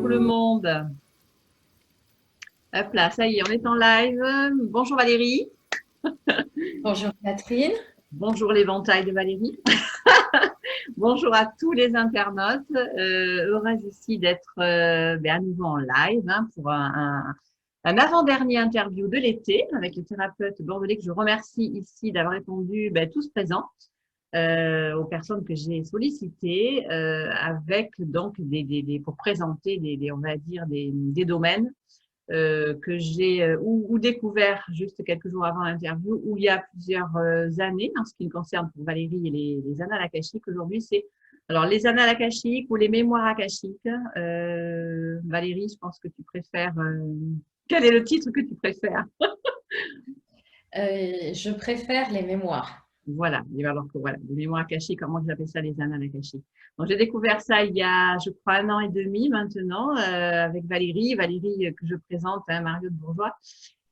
tout le monde. Hop là, ça y est, on est en live. Bonjour Valérie. Bonjour Catherine. Bonjour l'éventail de Valérie. Bonjour à tous les internautes. Heureuse ici d'être à nouveau en live pour un avant-dernier interview de l'été avec le thérapeute bordelais que je remercie ici d'avoir répondu tous présents. Aux personnes que j'ai sollicitées avec donc pour présenter on va dire des domaines que j'ai ou découvert juste quelques jours avant l'interview ou il y a plusieurs années en ce qui me concerne pour Valérie et les annales akashiques. Aujourd'hui, c'est alors les annales akashiques ou les mémoires akashiques. Valérie, je pense que tu préfères. Quel est le titre que tu préfères? Je préfère les mémoires. Voilà, alors que voilà, les mémoires akashiques, comment j'appelle ça, les annales akashiques. Donc j'ai découvert ça il y a, je crois, 1 an et demi maintenant avec Valérie que je présente, Mario de Bourgeois,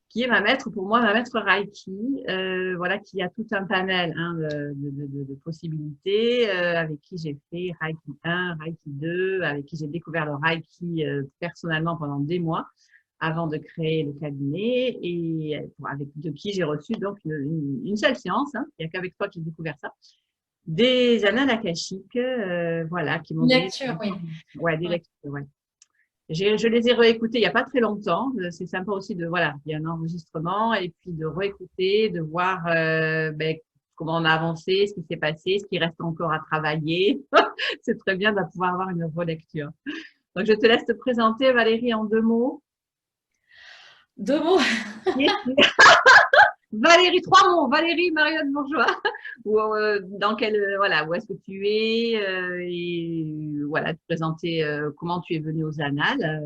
qui est ma maître pour moi, ma maître Reiki, voilà, qui a tout un panel de possibilités, avec qui j'ai fait Reiki 1, Reiki 2, avec qui j'ai découvert le Reiki personnellement pendant des mois avant de créer le cabinet et de qui j'ai reçu donc une seule séance. Il n'y a qu'avec toi que j'ai découvert ça. Des annales akashiques, voilà, qui m'ont donné… Lecture, oui. Ouais, des lectures, ouais. Je les ai réécoutées il n'y a pas très longtemps. C'est sympa aussi voilà, il y a un enregistrement et puis de réécouter, de voir comment on a avancé, ce qui s'est passé, ce qui reste encore à travailler. C'est très bien de pouvoir avoir une relecture. Donc, je te laisse te présenter, Valérie, en 2 mots. 2 mots. Valérie, 3 mots. Valérie Mariotte Bourgeois. Ou dans quel voilà, où est-ce que tu es et voilà, te présenter comment tu es venue aux annales.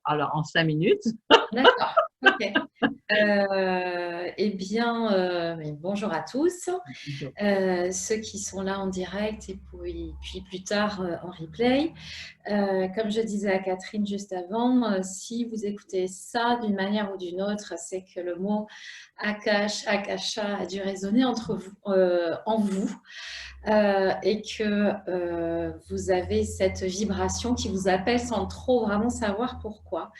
Alors en 5 minutes. D'accord. Ok. Bonjour à tous. Ceux qui sont là en direct et puis plus tard en replay. Comme je disais à Catherine juste avant, si vous écoutez ça d'une manière ou d'une autre, c'est que le mot Akasha a dû résonner en vous et que vous avez cette vibration qui vous appelle sans trop vraiment savoir pourquoi.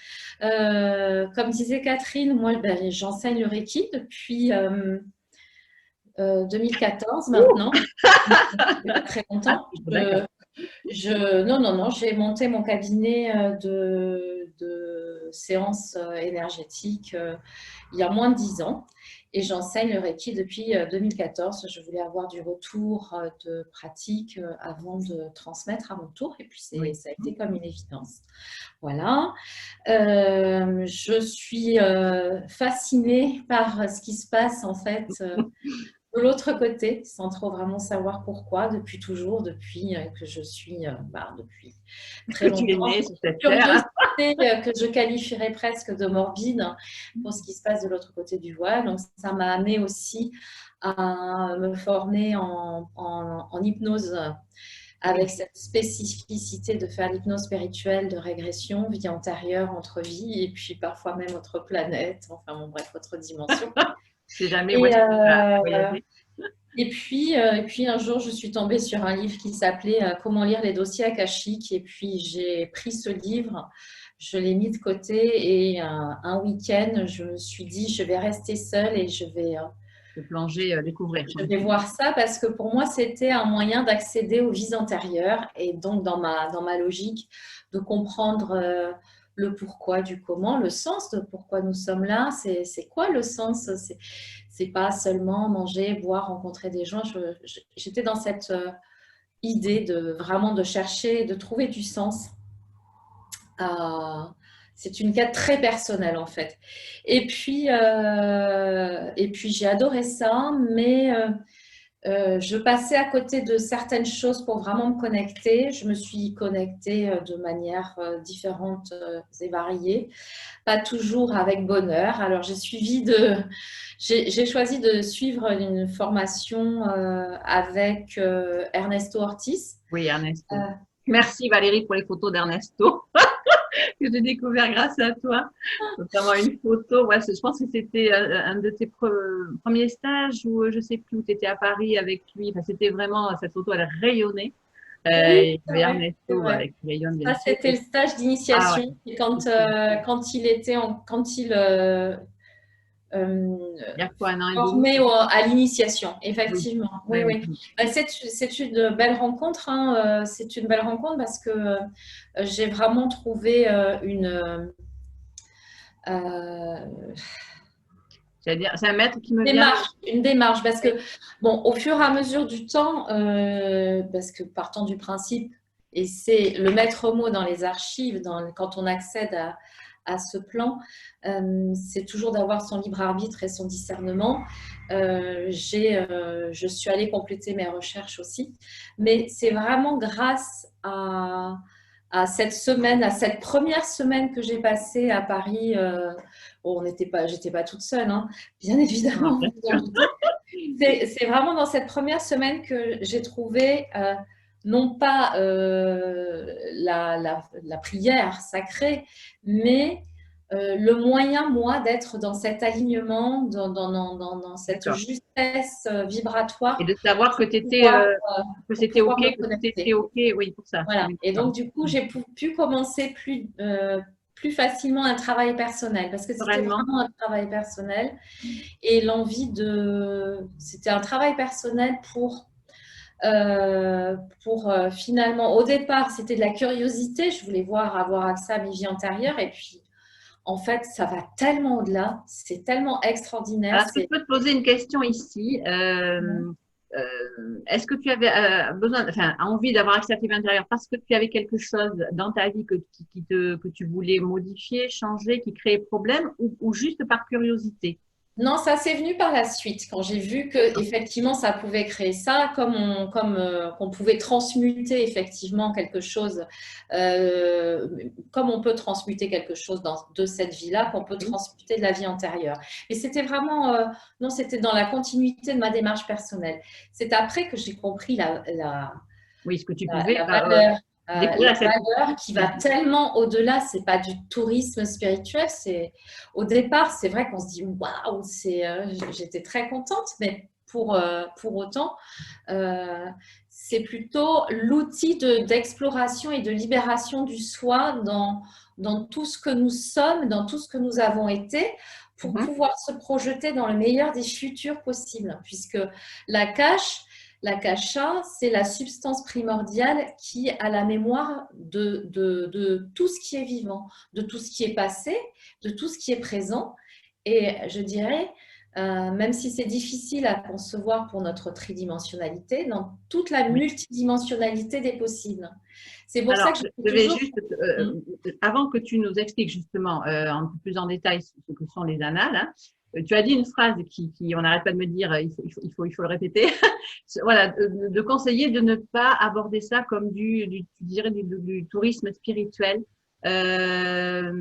Comme disait Catherine, moi j'enseigne le Reiki depuis 2014 maintenant. Pas très longtemps. Non, j'ai monté mon cabinet de séances énergétiques il y a moins de 10 ans et j'enseigne le Reiki depuis 2014. Je voulais avoir du retour de pratique avant de transmettre à mon tour et puis ça a été comme une évidence. Voilà. Je suis fascinée par ce qui se passe en fait de l'autre côté, sans trop vraiment savoir pourquoi, depuis toujours, depuis que je suis, depuis très longtemps. Tu es née sur cette terre. Que je qualifierais presque de morbide pour ce qui se passe de l'autre côté du voile. Donc, ça m'a amené aussi à me former en hypnose avec cette spécificité de faire l'hypnose spirituelle de régression, vie antérieure, entre vies, et puis parfois même autre planète, enfin bon, bref, autre dimension. C'est jamais où est-ce que tu vas voyager. Et puis un jour, je suis tombée sur un livre qui s'appelait « Comment lire les dossiers akashiques » et puis j'ai pris ce livre, je l'ai mis de côté et un week-end, je me suis dit je vais rester seule et je vais plonger, découvrir. Je vais voir ça parce que pour moi, c'était un moyen d'accéder aux vies antérieures et donc dans ma logique de comprendre le pourquoi du comment, le sens de pourquoi nous sommes là. C'est quoi le sens? C'est pas seulement manger, boire, rencontrer des gens. J'étais dans cette idée de vraiment de chercher, de trouver du sens. C'est une quête très personnelle en fait. Et puis j'ai adoré ça, mais je passais à côté de certaines choses pour vraiment me connecter. Je me suis connectée de manière différente et variée, pas toujours avec bonheur. Alors j'ai choisi de suivre une formation avec Ernesto Ortiz. Oui, Ernesto. Merci Valérie pour les photos d'Ernesto que j'ai découvert grâce à toi. Notamment une photo, ouais, je pense que c'était un de tes premiers stages où je ne sais plus où tu étais à Paris avec lui. Enfin, c'était vraiment, cette photo, elle rayonnait. Oui, Il y c'est avait vrai, c'est Ernesto vrai. avec Rayon de Ça, lycée. c'était le stage Ah d'initiation. Et ouais, quand il était euh, il y a quoi, un an et demi? formé à l'initiation, Oui, effectivement. Oui, oui, oui. oui. Bah, c'est une belle rencontre, hein. C'est une belle rencontre parce que j'ai vraiment trouvé euh, C'est-à-dire, c'est un maître qui me vient. une démarche. Parce que, bon, au fur et à mesure du temps, parce que partant du principe, et c'est le maître mot dans les archives, quand on accède à ce plan, c'est toujours d'avoir son libre arbitre et son discernement. Je suis allée compléter mes recherches aussi, mais c'est vraiment grâce à cette semaine, à cette première semaine que j'ai passée à Paris. Bon, j'étais pas toute seule, hein, bien Ah, évidemment, bien vous vous en sûr. doutez. C'est vraiment dans cette première semaine que j'ai trouvé non pas la prière sacrée, mais le moyen, moi, d'être dans cet alignement, dans cette D'accord. justesse Et vibratoire de savoir pour pouvoir, que pour c'était pouvoir OK, me que tout était connecter. OK, oui, pour ça. Voilà. Oui, Et d'accord. donc, du coup, j'ai pu commencer plus facilement un travail personnel parce que c'était Sereinement. vraiment un travail personnel et c'était un travail personnel finalement, au départ, c'était de la curiosité. Je voulais avoir accès à mes vies antérieures et puis, en fait, ça va tellement au-delà. C'est tellement extraordinaire. Alors, est-ce que je peux te poser une question ici? Est-ce que tu avais besoin, enfin, envie d'avoir accès à tes vies intérieures parce que tu avais quelque chose dans ta vie que tu voulais modifier, changer, qui créait problème ou juste par curiosité? Non, ça c'est venu par la suite, quand j'ai vu que effectivement ça pouvait créer ça, qu'on pouvait transmuter effectivement quelque chose, comme on peut transmuter quelque chose de cette vie-là, qu'on peut Oui, transmuter de la vie antérieure. Et c'était vraiment, non, c'était dans la continuité de ma démarche personnelle. C'est après que j'ai compris oui, ce que tu la, pouvais la valeur, découvrir la cette. valeur qui va tellement au-delà. C'est pas du tourisme spirituel. Au départ, c'est vrai qu'on se dit waouh, j'étais très contente, mais pour autant, euh, c'est plutôt l'outil d'exploration et de libération du soi dans tout ce que nous sommes, dans tout ce que nous avons été, pour Mhm. pouvoir se projeter dans le meilleur des futurs possibles, puisque la cache, la kasha, c'est la substance primordiale qui a la mémoire de tout ce qui est vivant, de tout ce qui est passé, de tout ce qui est présent. Et je dirais, même si c'est difficile à concevoir pour notre tridimensionnalité, dans toute la Oui. multidimensionnalité des possibles. C'est pour ça Alors, que je je dis vais toujours… juste, Hmm. avant que tu nous expliques justement un peu plus en détail ce que sont les annales, hein, tu as dit une phrase on n'arrête pas de me dire, il faut le répéter. Voilà, de conseiller de ne pas aborder ça comme tu dirais, du tourisme spirituel. Euh,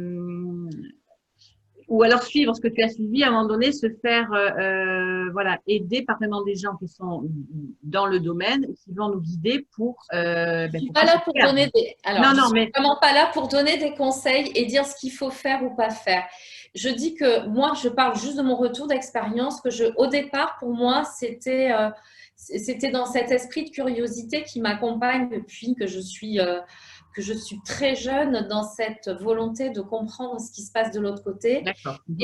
ou alors suivre ce que tu as suivi, à un moment donné, se faire voilà, aider par vraiment des gens qui sont dans le domaine, qui vont nous guider Je suis pour pas pas se là pour perdre. donner des… Alors, Non, je non, suis mais vraiment pas là pour donner des conseils et dire ce qu'il faut faire ou pas faire. Je dis que moi, je parle juste de mon retour d'expérience, au départ, pour moi, c'était dans cet esprit de curiosité qui m'accompagne depuis que je suis très jeune, dans cette volonté de comprendre ce qui se passe de l'autre côté d'accord. Mhm.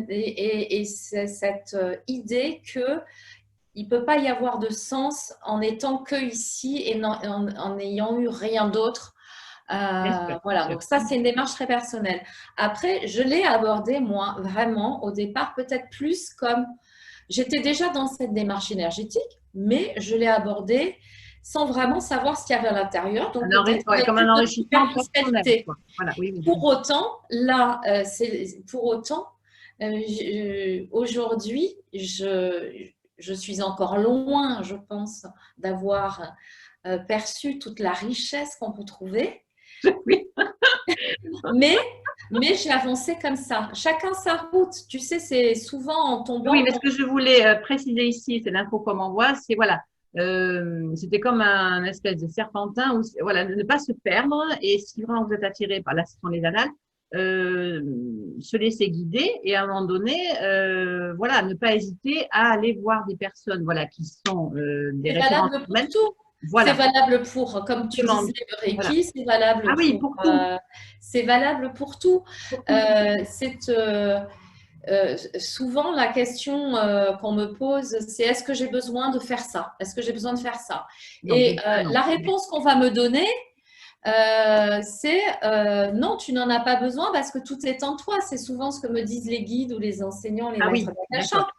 et c'est cette idée que il ne peut pas y avoir de sens en étant que ici et en n'ayant eu rien d'autre. Bien sûr, bien Voilà, sûr. donc ça, c'est une démarche très personnelle. Après, je l'ai abordé, moi, vraiment, au départ, peut-être plus comme… J'étais déjà dans cette démarche énergétique, mais je l'ai abordé sans vraiment savoir ce qu'il y avait à l'intérieur, donc peut-être Ouais, avec comme plus un de enrichissement personnel, superficialité. quoi. Voilà, oui, oui. Pour autant, là, pour autant, aujourd'hui, je suis encore loin, je pense, d'avoir perçu toute la richesse qu'on peut trouver, Oui, mais, mais j'ai avancé comme ça. Chacun sa route. Tu sais, c'est souvent en oui, tombant mais ce que je voulais préciser ici, c'est l'info qu'on m'envoie, c'est voilà, c'était comme un espèce de serpentin, où, voilà, ne pas se perdre, et si vraiment vous êtes attiré par, là, ce sont les annales, euh, se laisser guider, et à un moment donné, voilà, ne pas hésiter à aller voir des personnes, voilà, qui sont des c'est références valable pour humaines. tout. Voilà. C'est valable pour, comme tu Demande. disais, le Voilà. Reiki, c'est valable Ah oui, pour tout. c'est valable pour tout. Pour tout. Souvent, la question qu'on me pose, c'est est-ce que j'ai besoin de faire ça? Est-ce que j'ai besoin de faire ça? Non, Et non. la réponse qu'on va me donner, c'est non, tu n'en as pas besoin parce que tout est en toi. C'est souvent ce que me disent les guides ou les enseignants, les Ah maîtres oui, d'Akasha. d'accord.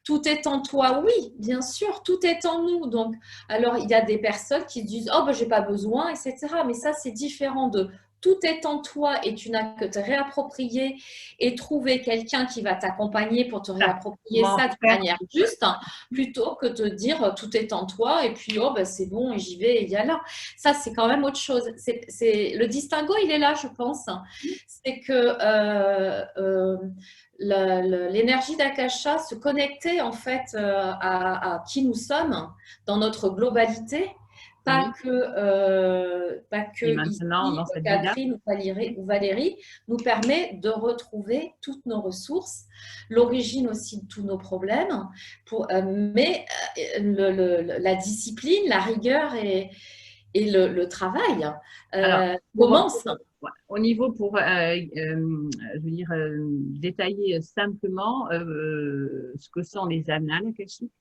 Tout est en toi, oui, bien sûr, tout est en nous. Donc, alors, il y a des personnes qui disent oh, ben, j'ai pas besoin, etc. Mais ça, c'est différent de tout est en toi et tu n'as que te réapproprier et trouver quelqu'un qui va t'accompagner pour te Ça, réapproprier comment ça de faire manière pour ça? juste, hein, plutôt que de dire tout est en toi et puis oh, ben, c'est bon et j'y vais et il y a là. Ça, c'est quand même autre chose. Le distinguo, il est là, je pense. C'est que l'énergie d'Akasha, se connecter en fait à qui nous sommes dans notre globalité, Oui. pas Et que maintenant, ici, dans cette vie-là, Catherine ou Valérie, nous permet de retrouver toutes nos ressources, l'origine aussi de tous nos problèmes, mais la discipline, la rigueur et le travail alors, commence. ouais, au niveau pour, je veux dire, détailler simplement ce que sont les annales akashiques,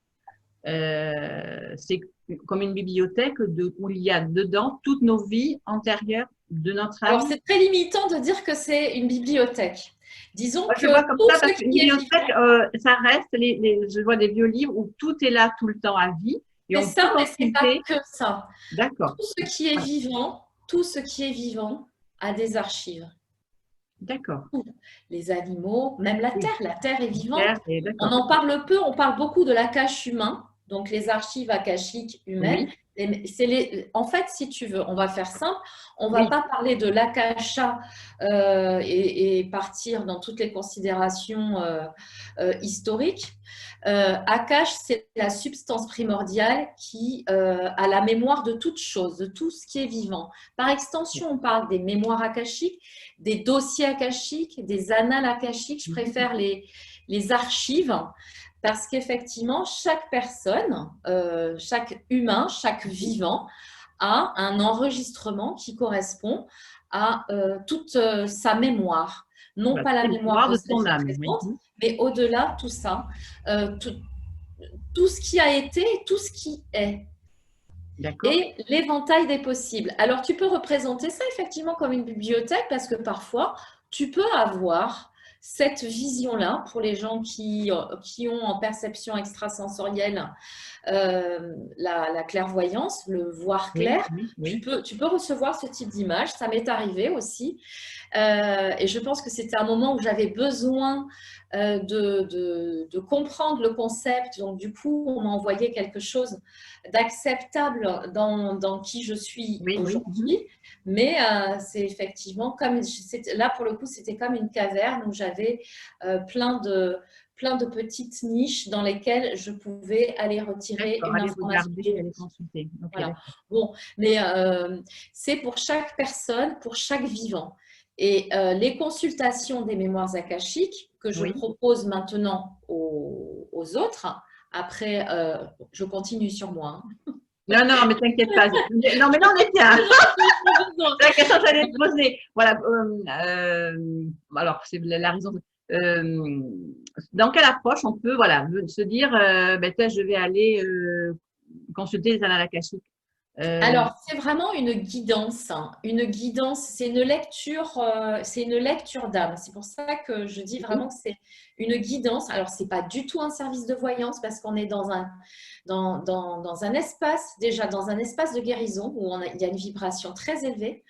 c'est comme une bibliothèque où il y a dedans toutes nos vies antérieures de notre Alors, âme. c'est très limitant de dire que c'est une bibliothèque. Disons Moi, je que vois comme tout ça ce parce qu'une qui est bibliothèque, vivant, ça reste, je vois des vieux livres où tout est là tout le temps à vie et c'est on peut ça, mais c'est pas consulter. que ça. D'accord. Tout ce qui est Voilà. vivant, tout ce qui est vivant a des archives. D'accord. Les animaux, même Oui. la terre est vivante. Claire, et On d'accord. en parle peu, on parle beaucoup de l'akash humain, donc les archives akashiques humaines. Oui. En fait, si tu veux, on va faire simple, on ne va Oui. pas parler de l'akasha et partir dans toutes les considérations historiques. Akash, c'est la substance primordiale qui a la mémoire de toute chose, de tout ce qui est vivant. Par extension, on parle des mémoires akashiques, des dossiers akashiques, des annales akashiques. Je préfère les archives parce qu'effectivement, chaque personne, chaque humain, chaque vivant a un enregistrement qui correspond à toute sa mémoire. Non Voilà. pas la C'est le mémoire pouvoir de de sa ton vie âme. Oui. présente, mais au-delà, tout ça, tout ce qui a été, tout ce qui est D'accord. et l'éventail des possibles. Alors, tu peux représenter ça effectivement comme une bibliothèque parce que parfois, tu peux avoir cette vision-là pour les gens qui ont en perception extrasensorielle la clairvoyance, le voir Oui. clair. Oui. Tu Oui. peux, tu peux recevoir ce type d'image. Ça m'est arrivé aussi. Et je pense que c'était un moment où j'avais besoin de comprendre le concept. Donc, du coup, on m'a envoyé quelque chose d'acceptable dans qui je suis Oui. Oui. aujourd'hui. Mais c'est effectivement comme là, pour le coup, c'était comme une caverne où j'avais plein de petites niches dans lesquelles je pouvais aller retirer D'accord. une Allez information regarder, allez génétique. consulter. Ok. Voilà. D'accord. Bon, mais c'est pour chaque personne, pour chaque vivant. Et les consultations des mémoires akashiques que je Oui. propose maintenant aux autres, après, je continue sur moi. Non, non, mais t'inquiète pas. Non, mais là, on est bien. C'est la question que j'allais te poser. Voilà. Alors, c'est la raison. Euh, dans quelle approche on peut, voilà, se dire, ben, tiens, je vais aller consulter les annales akashiques. Alors, c'est vraiment une guidance, hein. Une guidance, c'est une lecture d'âme. C'est pour ça que je dis Oui, vraiment que c'est une guidance. Alors, c'est pas du tout un service de voyance parce qu'on est dans un espace, déjà dans un espace de guérison où il y a une vibration très élevée.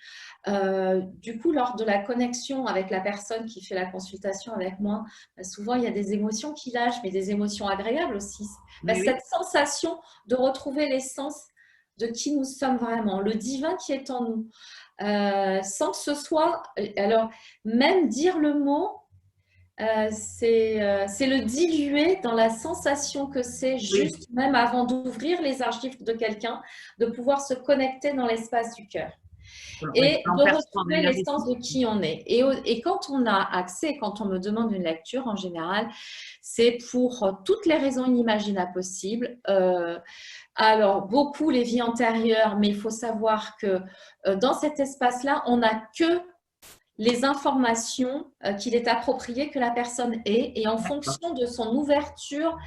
Du coup, lors de la connexion avec la personne qui fait la consultation avec moi, souvent il y a des émotions qui lâchent, mais des émotions agréables aussi. oui, oui. Cette sensation de retrouver l'essence de qui nous sommes vraiment, le divin qui est en nous, sans que ce soit. Alors, même dire le mot, c'est le diluer dans la sensation que c'est Oui. juste, même avant d'ouvrir les archives de quelqu'un, de pouvoir se connecter dans l'espace du cœur Oui, et on de perçoit en retrouver l'essence énergétique. de qui on est. Et quand on a accès, quand on me demande une lecture, en général, c'est pour toutes les raisons inimaginables possibles. Alors, beaucoup les vies antérieures, mais il faut savoir que dans cet espace-là, on n'a que les informations qu'il est approprié que la personne ait et en D'accord. fonction de son ouverture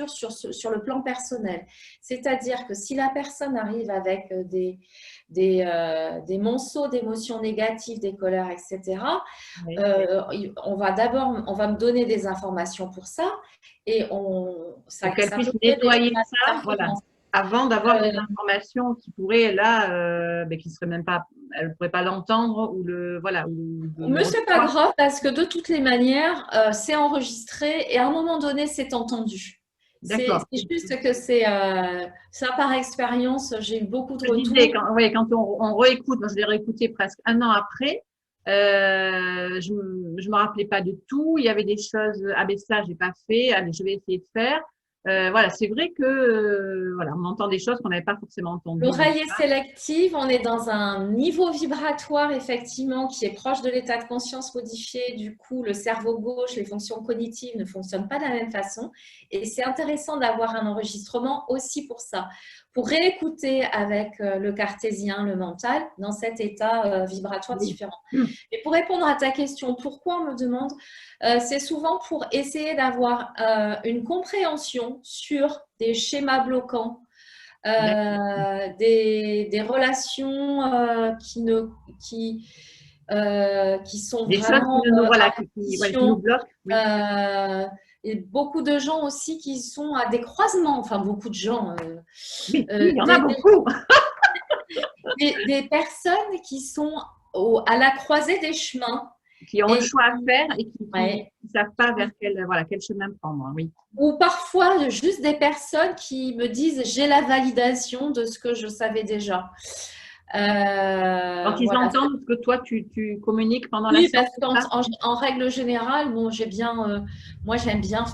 sur le plan personnel. C'est-à-dire que si la personne arrive avec des monceaux d'émotions négatives, des colères, etc., Oui. on va me donner des informations pour ça et Pour qu'elle ça puisse peut créer des nettoyer schémas ça, voilà, d'interférence. avant d'avoir des Euh, informations qui pourraient là, qui seraient même pas, elle ne pourrait pas l'entendre ou voilà, ou le Mais c'est pas recevoir. grave parce que de toutes les manières, c'est enregistré et à un moment donné, c'est entendu. C'est D'accord. juste que ça par expérience, j'ai eu beaucoup de Je disais, retours. quand on réécoute, moi je l'ai réécouté presque un an après, je me rappelais pas de tout. Il y avait des choses, ah ben ça, j'ai pas fait, allez, je vais essayer de faire. Voilà, c'est vrai que voilà, on entend des choses qu'on n'avait pas forcément entendues au L'oreille est départ. sélective, on est dans un niveau vibratoire effectivement qui est proche de l'état de conscience modifié. Du coup, le cerveau gauche, les fonctions cognitives ne fonctionnent pas de la même façon. Et c'est intéressant d'avoir un enregistrement aussi pour ça, pour réécouter avec le cartésien, le mental, dans cet état vibratoire Oui. différent. Et pour répondre à ta question, pourquoi on me demande, c'est souvent pour essayer d'avoir une compréhension sur des schémas bloquants D'accord. des relations qui sont Des choses qui vraiment ne nous, à voilà, voilà, qui nous répétition. bloquent. Oui. Euh, et beaucoup de gens aussi qui sont à des croisements, enfin beaucoup de gens, Oui, oui, euh, il y en a des, beaucoup des personnes qui sont à la croisée des chemins qui ont le et choix à faire et qui ouais, ne savent pas vers voilà, quel chemin prendre. Oui. ou parfois juste des personnes qui me disent j'ai la validation de ce que je savais déjà. Quand ils Voilà. entendent que toi, tu communiques pendant la Oui, séance, parce c'est ça? qu'en règle générale, bon, moi j'aime bien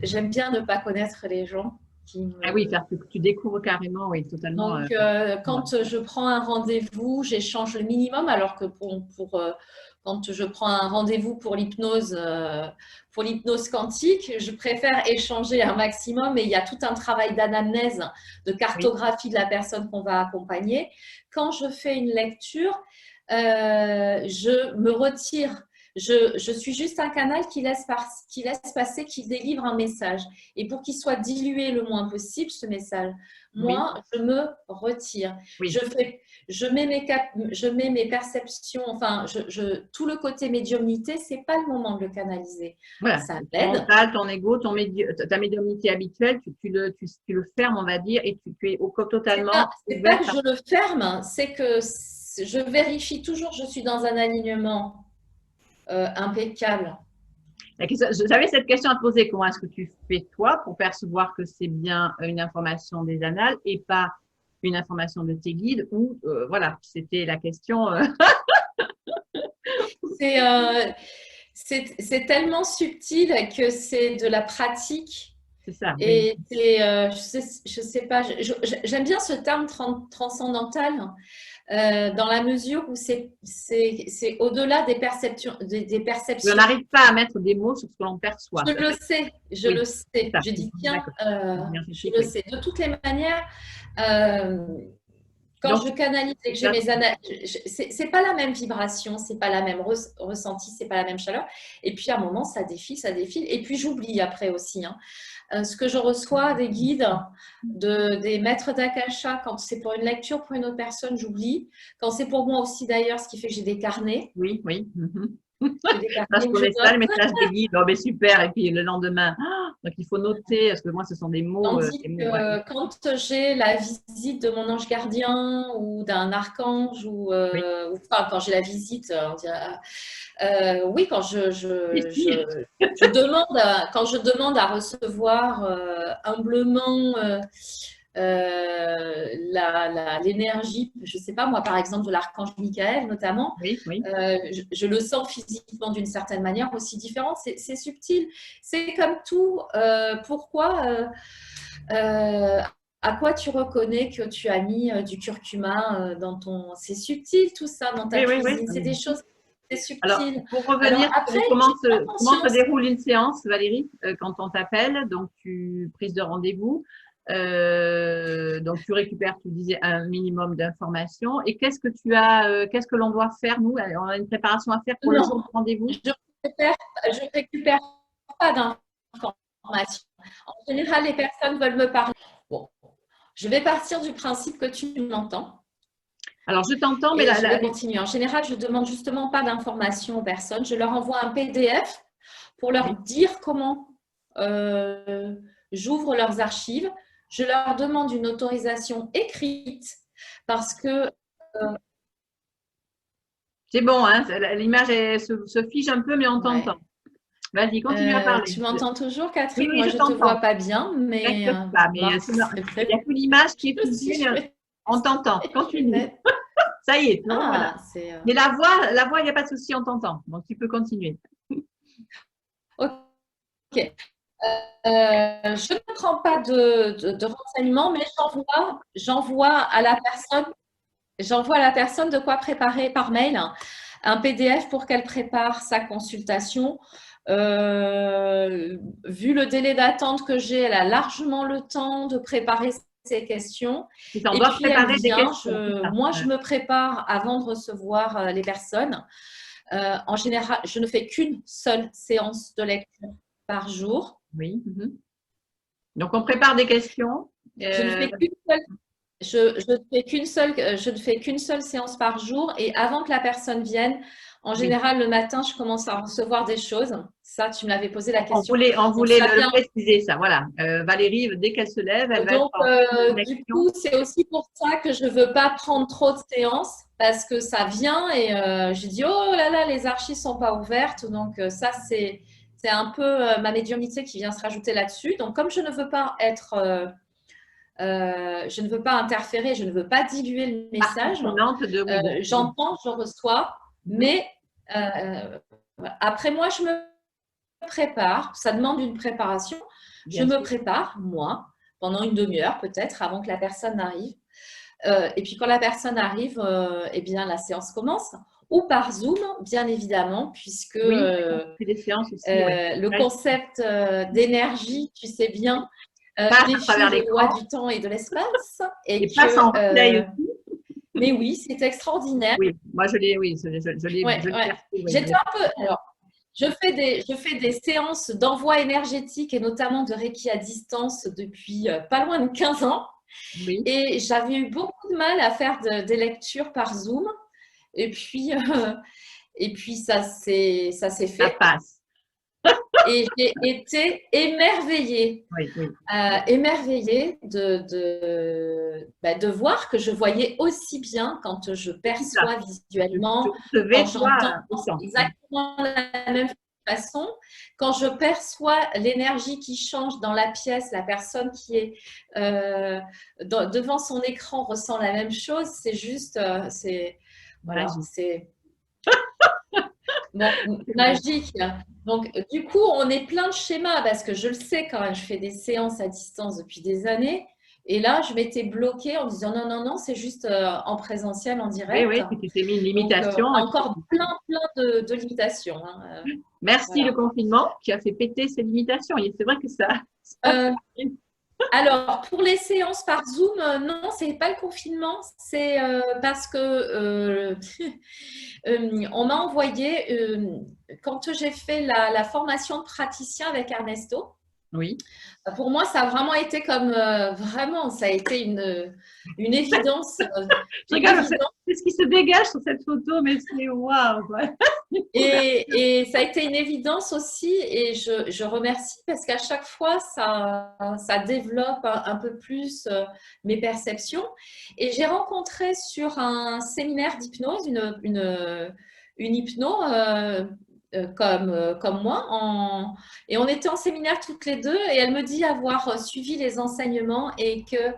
j'aime bien ne pas connaître les gens qui Ah oui, me. faire que tu découvres carrément, oui, totalement. Donc, Ouais. quand je prends un rendez-vous, j'échange le minimum, alors que quand je prends un rendez-vous pour l'hypnose quantique, je préfère échanger un maximum et il y a tout un travail d'anamnèse, de Oui, cartographie de la personne qu'on va accompagner. Quand je fais une lecture, je me retire. Je suis juste un canal qui laisse passer, qui délivre un message. Et pour qu'il soit dilué le moins possible, ce message, oui, moi, je me retire. oui. Je mets mes perceptions, enfin, tout le côté médiumnité, c'est pas le moment de le canaliser. Voilà. Ça Ton l'aide. mental, ton ego, ta médiumnité habituelle, tu le fermes, on va dire, et tu es totalement C'est pas que ouverte à… je le ferme, c'est que je vérifie toujours que je suis dans un alignement impeccable. J'avais cette question à te poser. Comment est-ce que tu fais toi pour percevoir que c'est bien une information des annales et pas une information de tes guides ou voilà, c'était la question. C'est c'est tellement subtil que c'est de la pratique. C'est ça, oui. Et je sais pas, j'aime bien ce terme transcendantal dans la mesure où c'est au-delà des perceptions, des On perceptions. n'arrive pas à mettre des mots sur ce que l'on perçoit. Je le sais, je Oui, le c'est sais. ça. Je dis, tiens, D'accord. Bien je compris, le oui. sais. De toutes les manières, euh, quand Donc, je canalise et que j'ai mes analyses, c'est pas la même vibration, c'est pas la même ressenti, c'est pas la même chaleur. Et puis à un moment, ça défile, ça défile. Et puis j'oublie après aussi. Hein. Ce que je reçois des guides, des maîtres d'Akasha, quand c'est pour une lecture pour une autre personne, j'oublie. Quand c'est pour moi aussi d'ailleurs, ce qui fait que j'ai des carnets. oui, oui. Mhm. J'ai des Ça, je carnets où je connais ça, note. le message des guides. Oh, ben super. Et puis le lendemain, donc il faut noter, parce que moi, ce sont Tandis des mots, ouais. que quand j'ai la visite de mon ange gardien ou d'un archange, Oui, enfin, quand j'ai la visite, on dirait, oui, quand ici, quand je demande à recevoir humblement l'énergie, je ne sais pas moi, par exemple, de l'archange Michael notamment, oui, oui. je le sens physiquement d'une certaine manière aussi différente. C'est subtil. C'est comme tout. Pourquoi à quoi tu reconnais que tu as mis du curcuma dans ton… C'est subtil tout ça dans ta Oui, oui, oui. cuisine. C'est des choses. Alors, subtil. pour Alors revenir après, sur j'ai pas comment se conscience. déroule une séance, Valérie, quand on t'appelle, donc tu prise de rendez-vous, donc tu récupères, tu disais, un minimum d'informations. Et qu'est-ce que l'on doit faire, nous? On a une préparation à faire pour le Non, jour de rendez-vous? je récupère pas d'informations. En général, les personnes veulent me parler. Bon, je vais partir du principe que tu m'entends Alors, je t'entends, mais et je vais continuer. En général, je ne demande justement pas d'informations aux personnes. Je leur envoie un PDF pour leur dire comment j'ouvre leurs archives. Je leur demande une autorisation écrite parce que… c'est bon, hein, l'image se fige un peu, mais on t'entend. Ouais. Vas-y, continue à parler. Tu m'entends toujours, Oui, Catherine? oui, Moi, je je ne te vois t'entends. pas bien, mais T'inquiète pas, mais mince, c'est il n'y a vrai. que l'image qui est Je suis figée, mais on t'entend. les Continue. lunettes. Ça y est, non, voilà. Ah, c'est… Mais la voix, il n'y a pas de souci, on t'entend. Donc, tu peux continuer. OK. Je ne prends pas de renseignements, mais j'envoie à la personne de quoi préparer par mail un PDF pour qu'elle prépare sa consultation. Vu le délai d'attente que j'ai, elle a largement le temps de préparer ses questions. On Et doit puis, elle préparer des vient. questions. Moi, je me prépare avant de recevoir les personnes. En général, je ne fais qu'une seule séance de lecture par jour. Oui. Donc, on prépare des questions. Je ne fais qu'une seule je ne fais qu'une seule séance par jour et avant que la personne vienne, en général, le matin, je commence à recevoir des choses. Ça, tu me l'avais posé la question. On Donc, voulait ça le vient. préciser, ça. Voilà. Valérie, dès qu'elle se lève, elle va être Donc, en du connexion. coup, c'est aussi pour ça que je ne veux pas prendre trop de séances parce que ça vient et je dis, oh là là, les archives ne sont pas ouvertes. Donc, ça, c'est un peu ma médiumnité qui vient se rajouter là-dessus. Donc, comme je ne veux pas être… je ne veux pas interférer, je ne veux pas diluer le message. J'entends, je reçois, mais après moi, je me prépare. Ça demande une préparation. Je me prépare, moi, pendant une demi-heure peut-être, avant que la personne n'arrive. Et puis quand la personne arrive, eh bien, la séance commence. Ou par Zoom, bien évidemment, puisque des séances aussi, le concept d'énergie, tu sais bien, défie les lois du temps et de l'espace. Et passe en replay aussi. Mais oui, c'est extraordinaire. Oui, moi je l'ai, oui, je l'ai. J'étais un peu… Alors, je fais des séances d'envoi énergétique et notamment de Reiki à distance depuis pas loin de 15 ans. Oui. Et j'avais eu beaucoup de mal à faire des lectures par Zoom. Et puis ça s'est fait. Ça passe. Et j'ai été émerveillée, émerveillée de voir que je voyais aussi bien quand je perçois visuellement, quand j'entends exactement la même façon, quand je perçois l'énergie qui change dans la pièce, la personne qui est devant son écran ressent la même chose, c'est juste, voilà, c'est… Bon, magique. Donc, du coup, on est plein de schémas parce que je le sais quand même, je fais des séances à distance depuis des années. Et là, je m'étais bloquée en disant non, non, non, c'est juste en présentiel, en direct. Oui, oui, tu t'es mis une limitation. Donc, encore plein de limitations. Merci le confinement qui a fait péter ces limitations. C'est vrai que ça… Alors, pour les séances par Zoom, non, c'est pas le confinement, c'est parce que on m'a envoyé, quand j'ai fait la formation de praticien avec Ernesto, oui. Pour moi, ça a vraiment été comme, vraiment, ça a été une évidence. C'est ce qui se dégage sur cette photo, mais c'est waouh. Et ça a été une évidence aussi, et je remercie parce qu'à chaque fois, ça développe un peu plus mes perceptions. Et j'ai rencontré sur un séminaire d'hypnose une hypno comme moi, et on était en séminaire toutes les deux, et elle me dit avoir suivi les enseignements et que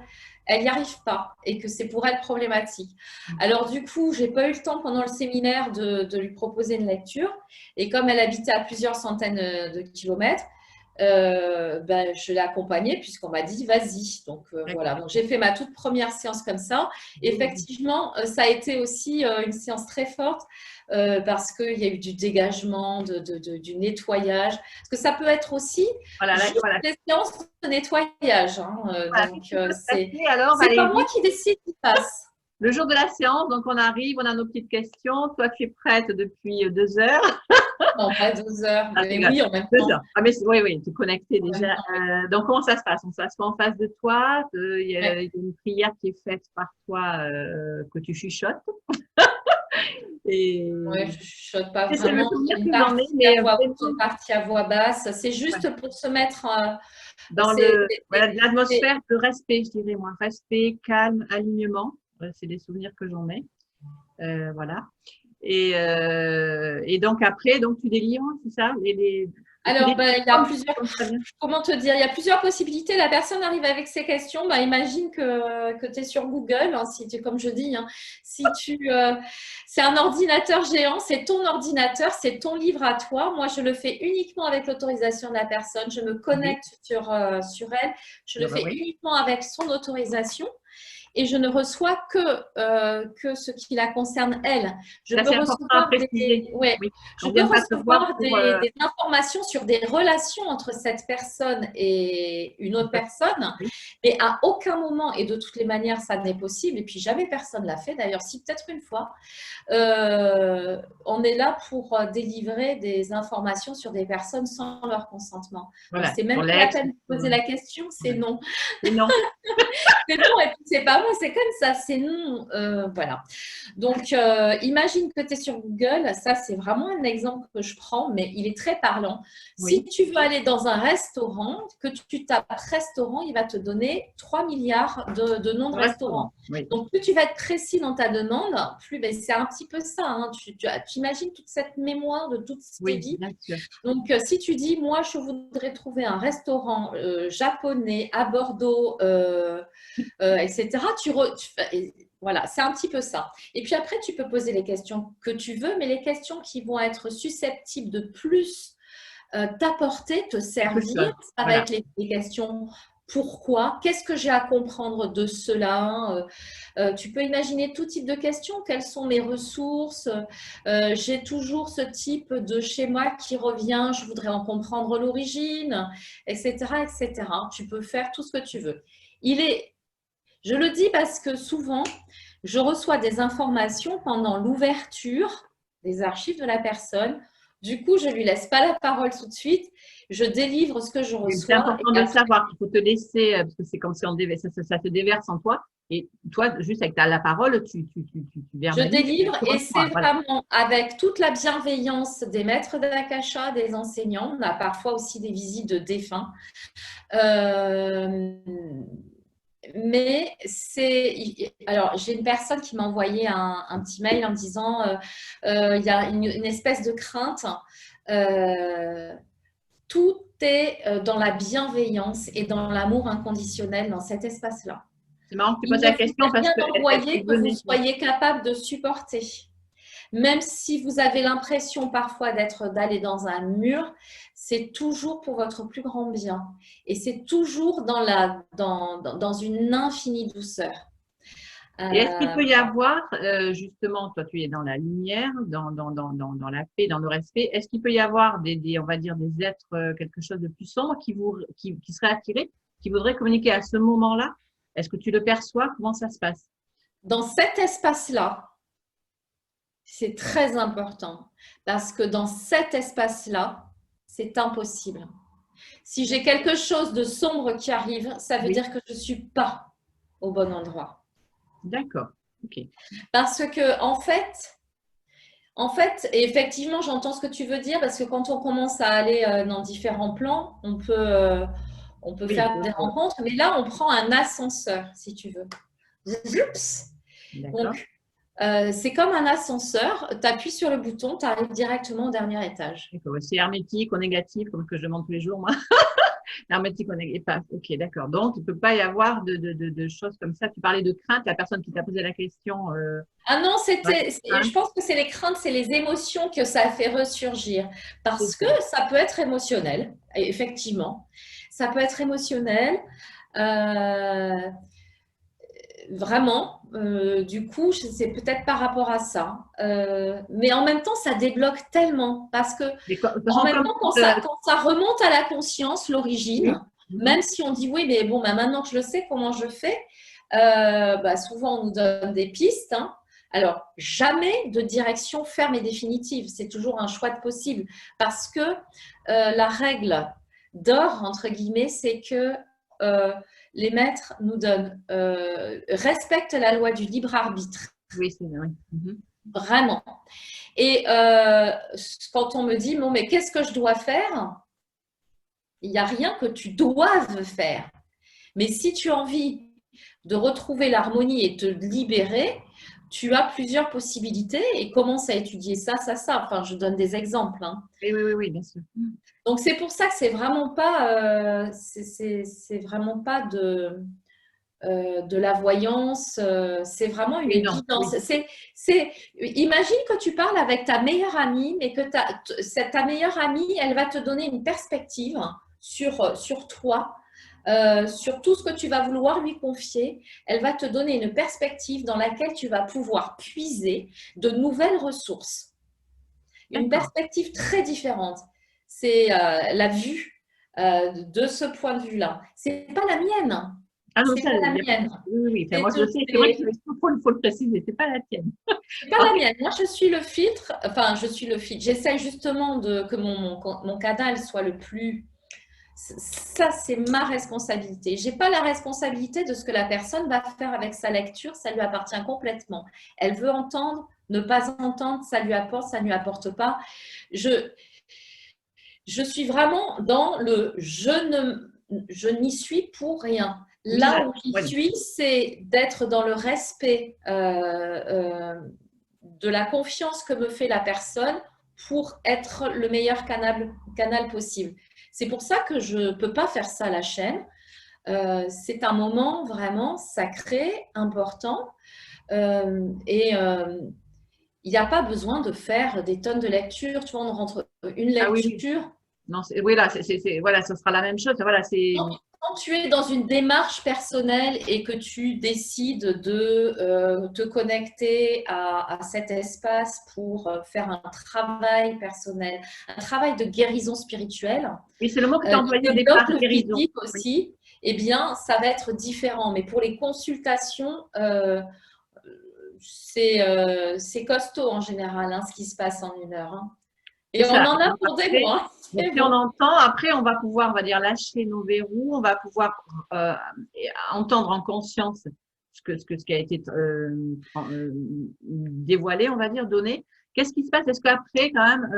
elle n'y arrive pas et que c'est pour elle problématique. Alors du coup, j'ai pas eu le temps pendant le séminaire de lui proposer une lecture, et comme elle habitait à plusieurs centaines de kilomètres, je l'ai accompagné puisqu'on m'a dit vas-y. Donc voilà, donc j'ai fait ma toute première séance comme ça. Effectivement, ça a été aussi une séance très forte parce qu'il y a eu du dégagement, du nettoyage. Parce que ça peut être aussi juste des séances de nettoyage. Hein, donc c'est pas moi qui décide qui passe. Le jour de la séance, donc on arrive, on a nos petites questions. Toi, tu es prête depuis 2 heures. Non, pas 12 heures, mais oui, en même temps. 2 heures. Ah, mais oui, tu es connectée déjà. Donc, comment ça se passe? On s'assoit en face de toi. Il y a une prière qui est faite par toi que tu chuchotes. Et... Oui, je ne chuchote pas vraiment. Une partie à voix basse. C'est juste pour se mettre dans l'atmosphère de respect, je dirais moi. Respect, calme, alignement. C'est des souvenirs que j'en ai. Voilà. Et donc après, donc tu délivres, c'est ça? Alors, il y a plusieurs. Comment te dire? Il y a plusieurs possibilités. La personne arrive avec ses questions. Imagine que tu es sur Google, hein, comme je dis. Hein, c'est un ordinateur géant, c'est ton ordinateur, c'est ton livre à toi. Moi, je le fais uniquement avec l'autorisation de la personne. Je me connecte sur elle. Je le fais uniquement avec son autorisation. Et je ne reçois que ce qui la concerne elle. Je peux recevoir des informations sur des relations entre cette personne et une autre personne, mais à aucun moment, et de toutes les manières, ça n'est possible, et puis jamais personne ne l'a fait, d'ailleurs, si peut-être une fois, on est là pour délivrer des informations sur des personnes sans leur consentement. Voilà. C'est même pas la peine de poser la question, c'est non. C'est non. C'est non, et puis c'est pas moi, c'est comme ça, c'est non. Voilà. Donc, imagine que tu es sur Google, ça c'est vraiment un exemple que je prends, mais il est très parlant. Si tu veux aller dans un restaurant, que tu tapes restaurant, il va te donner 3 milliards de noms de restaurants. Donc, plus tu vas être précis dans ta demande, plus c'est un petit peu ça. Hein, tu imagines toute cette mémoire de toute cette vie. Donc, si tu dis, moi, je voudrais trouver un restaurant japonais à Bordeaux, etc. Voilà, c'est un petit peu ça. Et puis après, tu peux poser les questions que tu veux, mais les questions qui vont être susceptibles de plus t'apporter, te servir, ça va être les questions pourquoi, qu'est-ce que j'ai à comprendre de cela. Tu peux imaginer tout type de questions. Quelles sont mes ressources? J'ai toujours ce type de schéma qui revient. Je voudrais en comprendre l'origine, etc., etc. Tu peux faire tout ce que tu veux. Je le dis parce que souvent, je reçois des informations pendant l'ouverture des archives de la personne. Du coup, je ne lui laisse pas la parole tout de suite. Je délivre ce que je reçois. C'est important de le savoir. Il faut te laisser, parce que c'est comme si ça se déverse en toi. Et toi, juste avec la parole, tu verbalises. Je délivre et c'est vraiment avec toute la bienveillance des maîtres d'Akasha, des enseignants. On a parfois aussi des visites de défunts. Mais alors j'ai une personne qui m'a envoyé un petit mail en me disant il y a une espèce de crainte. Tout est dans la bienveillance et dans l'amour inconditionnel dans cet espace-là. C'est marrant que tu poses la question parce que vous soyez capable de supporter. Même si vous avez l'impression parfois d'aller dans un mur, c'est toujours pour votre plus grand bien. Et c'est toujours dans une infinie douceur. Et est-ce qu'il peut y avoir, justement, toi tu es dans la lumière, dans la paix, dans le respect, est-ce qu'il peut y avoir on va dire, des êtres, quelque chose de plus sombre qui seraient attirés, qui voudraient communiquer à ce moment-là? Est-ce que tu le perçois? Comment ça se passe? Dans cet espace-là, c'est très important parce que dans cet espace-là, c'est impossible. Si j'ai quelque chose de sombre qui arrive, ça veut dire que je ne suis pas au bon endroit. D'accord. Ok. Parce que, en fait, et effectivement, j'entends ce que tu veux dire parce que quand on commence à aller dans différents plans, on peut faire des rencontres, mais là, on prend un ascenseur, si tu veux. Donc, c'est comme un ascenseur, tu appuies sur le bouton, tu arrives directement au dernier étage. C'est hermétique ou négatif, comme que je demande tous les jours, moi. Hermétique, on n'est pas. Ok, d'accord. Donc, il ne peut pas y avoir de choses comme ça. Tu parlais de crainte, la personne qui t'a posé la question. Ah non, Ouais, je crainte, pense que c'est les craintes, c'est les émotions que ça fait ressurgir. c'est Parce que ça. ça peut être émotionnel, effectivement. Ça peut être émotionnel. Euh, Vraiment, du coup, c'est peut-être par rapport à ça. Mais en même temps, ça débloque tellement parce que Mais de toute en façon, même comme. temps, quand ça remonte à la conscience, l'origine, Oui. Mhm. même si on dit oui, mais bon, bah, maintenant que je le sais, comment je fais, bah, souvent on nous donne des pistes, hein. Alors, jamais de direction ferme et définitive. C'est toujours un choix de possible parce que la règle d'or, entre guillemets, c'est que euh, les maîtres nous donnent, respectent la loi du libre arbitre, Oui, c'est vrai. Mhm. vraiment. Et quand on me dit, bon, mais qu'est-ce que je dois faire? Il n'y a rien que tu doives faire. Mais si tu as envie de retrouver l'harmonie et te libérer, tu as plusieurs possibilités et commence à étudier ça, ça, ça. Enfin, je donne des exemples, hein. Oui, oui, oui, oui, bien sûr. Donc, c'est pour ça que c'est vraiment pas de la voyance, c'est vraiment une Oui, non, guidance. oui. Imagine que tu parles avec ta meilleure amie, mais que ta meilleure amie, elle va te donner une perspective sur toi, sur tout ce que tu vas vouloir lui confier. Elle va te donner une perspective dans laquelle tu vas pouvoir puiser de nouvelles ressources. Une D'accord. perspective très différente. C'est la vue de ce point de vue-là. C'est pas la mienne. Ah non, C'est ça, pas la il y a pas. mienne. Oui, oui, oui. Enfin, C'est moi, je sais, c'est vrai qu'il c'est- faut le préciser, c'est pas la tienne. pas En la fait, mienne. Moi, je suis le filtre. Enfin, je suis le filtre. J'essaye justement que mon canal soit le plus. Ça, c'est ma responsabilité. Je n'ai pas la responsabilité de ce que la personne va faire avec sa lecture. Ça lui appartient complètement. Elle veut entendre, ne pas entendre, ça lui apporte, ça ne lui apporte pas. Je, je suis vraiment dans je n'y suis pour rien. oui, Là ça, où j'y oui. suis, c'est d'être dans le respect de la confiance que me fait la personne pour être le meilleur canal possible. C'est pour ça que je ne peux pas faire ça à la chaîne. C'est un moment vraiment sacré, important. Il n'y a pas besoin de faire des tonnes de lectures. Tu vois, on rentre une Ah oui, oui. lecture. Non, oui, là, voilà, ce sera la même chose. Voilà, c'est. Quand tu es dans une démarche personnelle et que tu décides de te connecter à cet espace pour faire un travail personnel, un travail de guérison spirituelle, Oui, c'est le mot que tu as qui employé au développe départ, le guérison. physique Oui. aussi, eh bien, ça va être différent. Mais pour les consultations, c'est costaud en général, hein, ce qui se passe en 1 heure, hein. C'est Et on ça. en Et a donc pour des après, mois. donc, C'est si on bon. entend, après, on va pouvoir, on va dire, lâcher nos verrous, on va pouvoir euh, entendre en conscience ce qui a été dévoilé, on va dire, donné. Qu'est-ce qui se passe? Est-ce qu'après, quand même,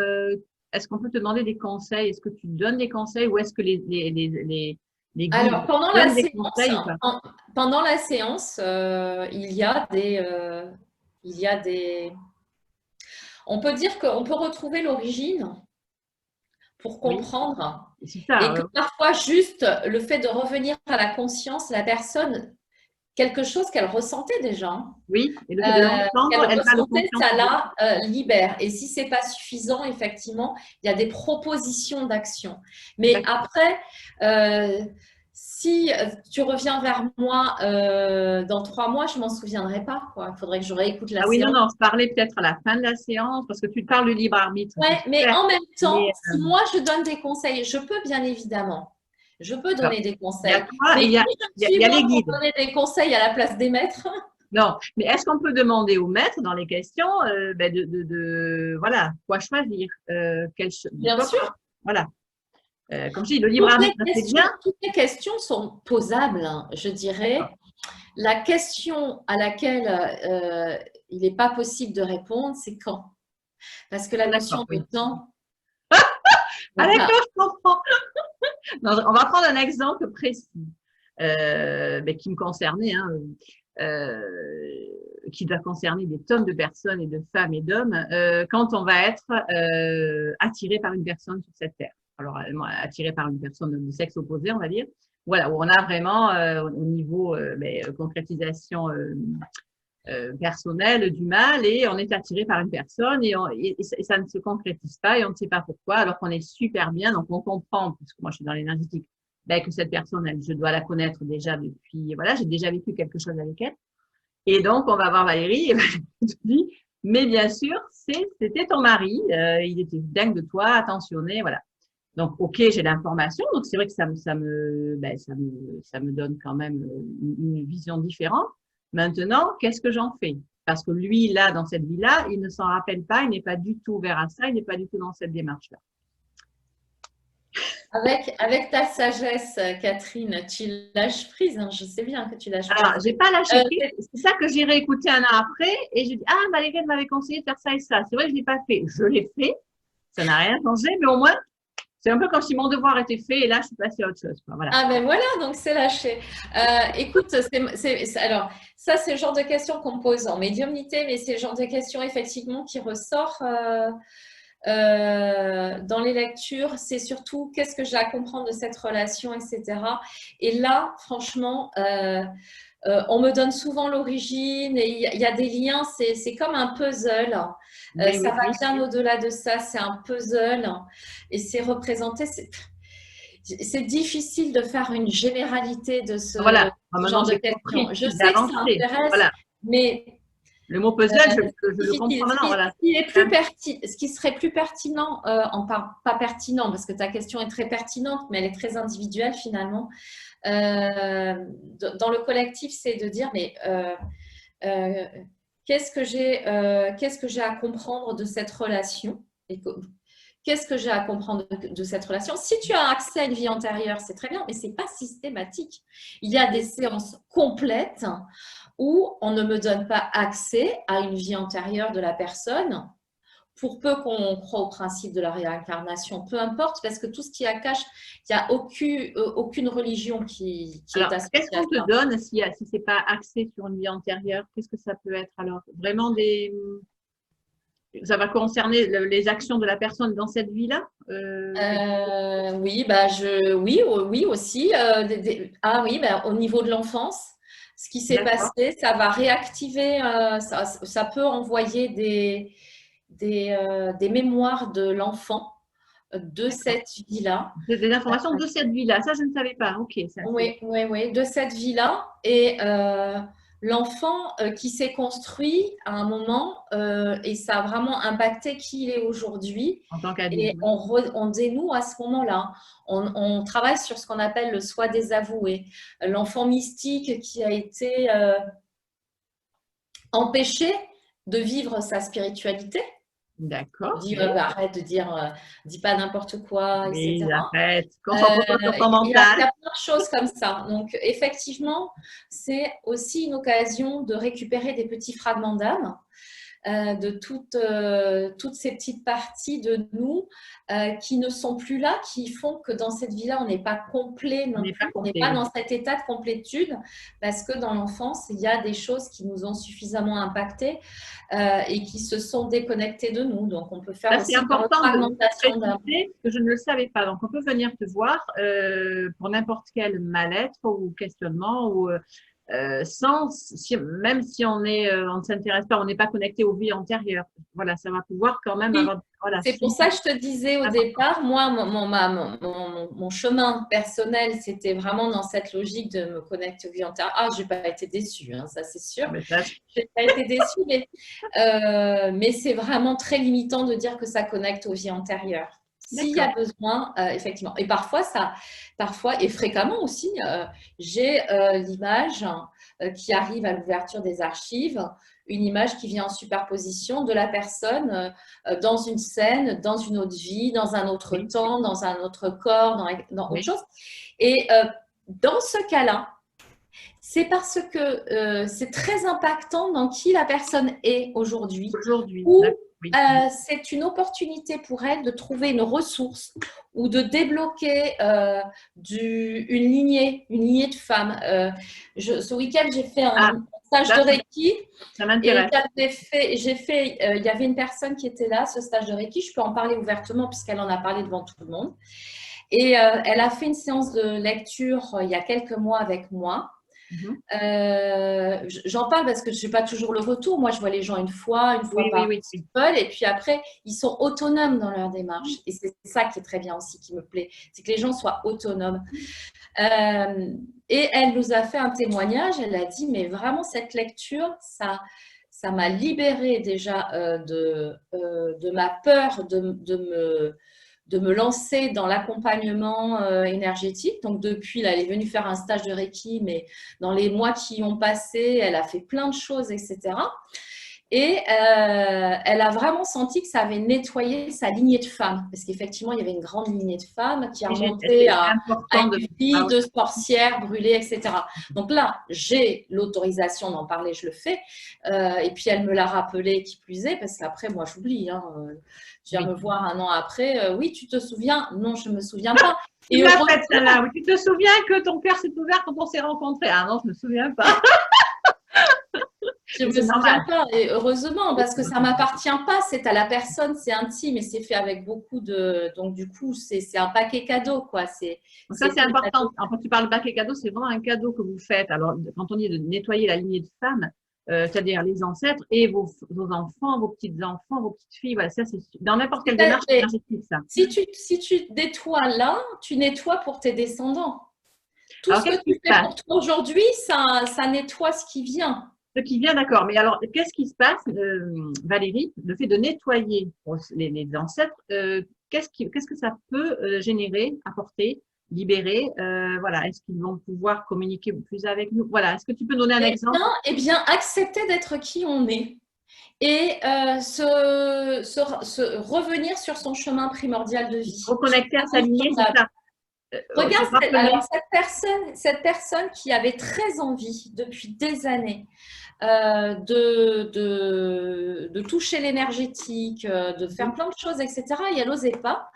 est-ce qu'on peut te demander des conseils? Est-ce que tu donnes des conseils ou est-ce que les guides Alors, pendant la donnent des séance, conseils ou pas? pendant la séance, il y a des, on peut dire qu'on peut retrouver l'origine pour Oui, comprendre c'est et ça. que parfois juste le fait de revenir à la conscience, la personne, quelque chose qu'elle ressentait déjà, hein, Oui, et le fait de l'entendre, qu'elle elle va le ressentait, ça conscientiser. la libère. Et si c'est pas suffisant, effectivement, il y a des propositions d'action. Mais D'accord. après, si tu reviens vers moi dans 3 mois, je m'en souviendrai pas, quoi. Il faudrait que je réécoute la Ah oui, non, séance. non, se parler peut-être à la fin de la séance, parce que tu parles du libre arbitre, c'est Ouais, mais super. en même temps, Mais si moi je donne des conseils, je peux bien évidemment, je peux alors, donner des il y a conseils. toi et Mais qui je il suis y a les moi pour guides. donner des conseils à la place des maîtres? Non, mais est-ce qu'on peut demander au maître dans les questions voilà, quoi choisir Bien quoi, sûr. voilà. Comme je dis, le libre arbitre, c'est bien. Toutes les questions sont posables, hein, je dirais. D'accord. La question à laquelle il n'est pas possible de répondre, c'est quand. Parce que la Ah, notion d'accord, de oui. temps, Ah, enfin, d'accord, je comprends. Non, on va prendre un exemple précis qui me concernait, hein, qui doit concerner des tonnes de personnes et de femmes et d'hommes, quand on va être attiré par une personne sur cette terre. alors attiré par une personne de sexe opposé, on va dire. Voilà, où on a vraiment au niveau concrétisation personnelle du mal et on est attiré par une personne et ça ne se concrétise pas et on ne sait pas pourquoi alors qu'on est super bien. Donc, on comprend, puisque moi, je suis dans l'énergétique, que cette personne, je dois la connaître déjà depuis, voilà, j'ai déjà vécu quelque chose avec elle. Et donc, on va voir Valérie et Valérie te dit, mais bien sûr, c'était ton mari, il était dingue de toi, attentionné, voilà. Donc, ok, j'ai l'information, donc c'est vrai que ça me donne quand même une vision différente. Maintenant, qu'est-ce que j'en fais? Parce que lui, là, dans cette vie-là, il ne s'en rappelle pas, il n'est pas du tout ouvert à ça, il n'est pas du tout dans cette démarche-là. Avec ta sagesse, Catherine, tu lâches prise, hein, je sais bien que tu lâches prise. Alors, j'ai pas lâché prise, c'est ça que j'ai réécouté un an après et j'ai dit, ah, Valérie m'avait conseillé de faire ça et ça. C'est vrai que je l'ai pas fait. Je l'ai fait, ça n'a rien changé, mais au moins, c'est un peu comme si mon devoir était fait et là, je suis passée à autre chose. Voilà. Ah ben voilà, donc c'est lâché. Écoute, alors ça, c'est le genre de questions qu'on me pose en médiumnité, mais c'est le genre de questions effectivement qui ressort dans les lectures. C'est surtout qu'est-ce que j'ai à comprendre de cette relation, etc. Et là, franchement, on me donne souvent l'origine et il y a des liens, c'est comme un puzzle. Ça va bien au-delà de ça, c'est un puzzle et c'est représenté. C'est difficile de faire une généralité de ce genre de questions. Je sais que ça intéresse, mais le mot puzzle, je le comprends maintenant. Voilà. Ce qui serait plus pertinent, pas pertinent, parce que ta question est très pertinente, mais elle est très individuelle finalement. Dans le collectif, c'est de dire, mais qu'est-ce que j'ai à comprendre de cette relation et qu'est-ce que j'ai à comprendre de cette relation? Si tu as accès à une vie antérieure, c'est très bien, mais ce n'est pas systématique. Il y a des séances complètes où on ne me donne pas accès à une vie antérieure de la personne, pour peu qu'on croit au principe de la réincarnation, peu importe, parce que tout ce qui cache, il n'y a aucune religion qui est associée. Qu'est-ce qu'on te donne si ce n'est pas axé sur une vie antérieure? Qu'est-ce que ça peut être alors? Vraiment ça va concerner les actions de la personne dans cette vie-là? Oui, oui aussi. Au niveau de l'enfance, ce qui s'est passé, ça va réactiver, ça peut envoyer des mémoires de l'enfant de cette vie-là. Des informations de cette vie-là, ça je ne savais pas. Ok. Oui, de cette vie-là. Et l'enfant qui s'est construit à un moment et ça a vraiment impacté qui il est aujourd'hui. En tant qu'adulte. Et on dénoue à ce moment-là. On travaille sur ce qu'on appelle le soi désavoué. L'enfant mystique qui a été empêché de vivre sa spiritualité. D'accord. Arrête de dire, dis pas n'importe quoi, etc. Arrête. Il y a plein de choses comme ça. Donc, effectivement, c'est aussi une occasion de récupérer des petits fragments d'âme, de toutes ces petites parties de nous qui ne sont plus là, qui font que dans cette vie-là, on n'est pas complet non plus. On n'est pas dans cet état de complétude parce que dans l'enfance, il y a des choses qui nous ont suffisamment impactés et qui se sont déconnectées de nous. Donc, on peut faire aussi une fragmentation d'âme. Que je ne le savais pas. Donc, on peut venir te voir pour n'importe quel mal-être ou questionnement ou même si on ne s'intéresse pas, on n'est pas connecté aux vies antérieures. Voilà, ça va pouvoir quand même avoir. Voilà, c'est pour ça que je te disais au départ, moi, mon chemin personnel, c'était vraiment dans cette logique de me connecter aux vies antérieures. Ah, je n'ai pas été déçue, hein, ça c'est sûr. Je n'ai pas été déçue, mais c'est vraiment très limitant de dire que ça connecte aux vies antérieures. S'il y a besoin, effectivement. Et parfois et fréquemment aussi, j'ai l'image qui arrive à l'ouverture des archives, une image qui vient en superposition de la personne dans une scène, dans une autre vie, dans un autre temps, dans un autre corps, dans autre chose. Et dans ce cas-là, c'est parce que c'est très impactant dans qui la personne est aujourd'hui. Oui. c'est une opportunité pour elle de trouver une ressource ou de débloquer une lignée de femmes. Ce week-end, j'ai fait Ah, un stage là, de Reiki ça et m'intéresse. il y avait une personne qui était là, ce stage de Reiki. Je peux en parler ouvertement puisqu'elle en a parlé devant tout le monde. Et elle a fait une séance de lecture il y a quelques mois avec moi. Mhm. J'en parle parce que je n'ai pas toujours le retour. Moi, je vois les gens une fois Oui, oui, par oui, oui. seul, et puis après, ils sont autonomes dans leur démarche. Et c'est ça qui est très bien aussi, qui me plaît, c'est que les gens soient autonomes. Et elle nous a fait un témoignage. Elle a dit, mais vraiment, cette lecture, ça m'a libérée déjà de ma peur de me lancer dans l'accompagnement énergétique. Donc, depuis, là, elle est venue faire un stage de Reiki, mais dans les mois qui ont passé, elle a fait plein de choses, etc. Et elle a vraiment senti que ça avait nettoyé sa lignée de femmes. Parce qu'effectivement, il y avait une grande lignée de femmes qui a remonté C'est à important de… une Ah fille oui. de sorcière brûlée, etc. Donc là, j'ai l'autorisation d'en parler, je le fais. Et puis, elle me l'a rappelé, qui plus est, parce qu'après, moi, j'oublie. Tu viens Oui. me voir un an après. Oui, tu te souviens? Non, je ne me souviens pas. Tu Et me l'as faite, heureusement, celle-là. Oui. Tu te souviens que ton cœur s'est ouvert quand on s'est rencontrés? Ah non, je ne me souviens pas. je ne Mais me c'est normal. souviens pas. Et heureusement, parce que ça ne m'appartient pas. C'est à la personne, c'est intime et c'est fait avec beaucoup de… Donc, du coup, c'est un paquet cadeau, quoi. Donc ça, c'est Tout le important. cadeau. Quand tu parles bac et cadeau, c'est vraiment un cadeau que vous faites. Alors, quand on dit de nettoyer la lignée de femmes, c'est-à-dire les ancêtres et vos enfants, vos petites-enfants, vos petites-filles, voilà, ça, c'est dans n'importe quelle démarche énergétique, ça. Si tu nettoies là, tu nettoies pour tes descendants. Tout Alors, ce que qu'est-ce qui tu se fais passe? pour toi aujourd'hui, ça nettoie ce qui vient. Ce qui vient, d'accord. Mais alors, qu'est-ce qui se passe, Valérie, le fait de nettoyer les ancêtres, qu'est-ce que ça peut générer, apporter, libérer? Voilà, est-ce qu'ils vont pouvoir communiquer plus avec nous? Voilà, est-ce que tu peux donner un exemple? Eh bien, accepter d'être qui on est et revenir sur son chemin primordial de vie. Reconnecter à s'aligner, c'est ça. Regarde, Rappeler. alors cette personne qui avait très envie depuis des années de toucher l'énergétique, de faire plein de choses, etc. Et elle n'osait pas.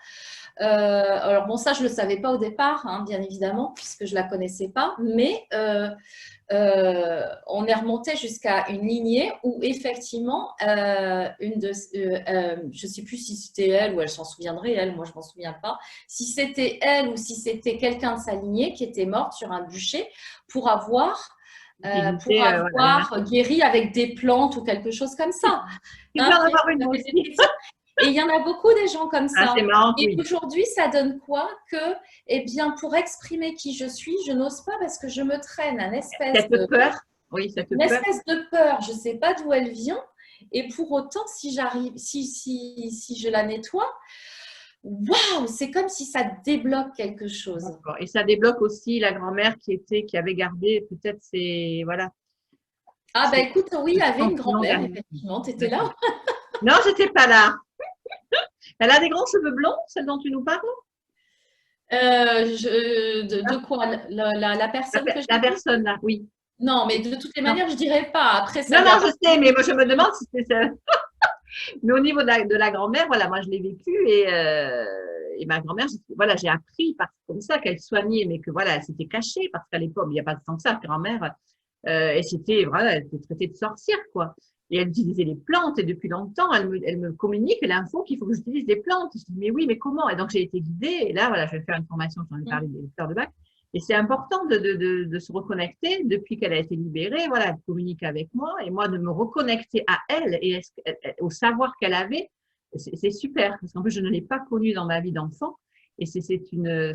Alors bon, ça, je ne le savais pas au départ, hein, bien évidemment, puisque je ne la connaissais pas, mais on est remonté jusqu'à une lignée où effectivement, je ne sais plus si c'était elle ou elle s'en souviendrait, elle, moi je ne m'en souviens pas, si c'était elle ou si c'était quelqu'un de sa lignée qui était morte sur un bûcher pour avoir Voilà, guéri avec des plantes ou quelque chose comme ça. tu peux Hein, en avoir une avait des aussi. pressions. Et il y en a beaucoup des gens comme Ah, ça. c'est marrant, Et oui. aujourd'hui, ça donne quoi? Que, eh bien, pour exprimer qui je suis, je n'ose pas parce que je me traîne Cette peur, oui, cette une peur. espèce de peur. Je ne sais pas d'où elle vient. Et pour autant, si je la nettoie, waouh, c'est comme si ça débloque quelque chose. D'accord. Et ça débloque aussi la grand-mère qui avait gardé peut-être voilà. Ah, ben écoute, oui, il y avait une Sentiments grand-mère, derrière. effectivement. Tu étais là? Non, j'étais pas là. Elle a des grands cheveux blonds, celle dont tu nous parles? De quoi? La personne que La j'ai vue? personne là, oui. Non, mais de toutes les Non. manières, je dirais pas. Après, ça Non, lui non, je appartient. sais, mais moi je me demande si c'est ça. Mais au niveau de la grand-mère, voilà, moi je l'ai vécu et ma grand-mère, voilà, j'ai appris comme ça qu'elle soignait, mais que voilà, elle s'était cachée parce qu'à l'époque, il n'y a pas de temps que ça, grand-mère, et c'était, voilà, elle était traitée de sorcière, quoi. Et elle utilisait les plantes et depuis longtemps, elle me communique l'info qu'il faut que j'utilise des plantes. Je dis, mais oui, mais comment? Et donc j'ai été guidée et là, voilà, je vais faire une formation, j'en ai parlé des fleurs de bac. Et c'est important de se reconnecter depuis qu'elle a été libérée. Voilà, elle communique avec moi et moi de me reconnecter à elle et au savoir qu'elle avait, c'est super parce qu'en plus je ne l'ai pas connue dans ma vie d'enfant et c'est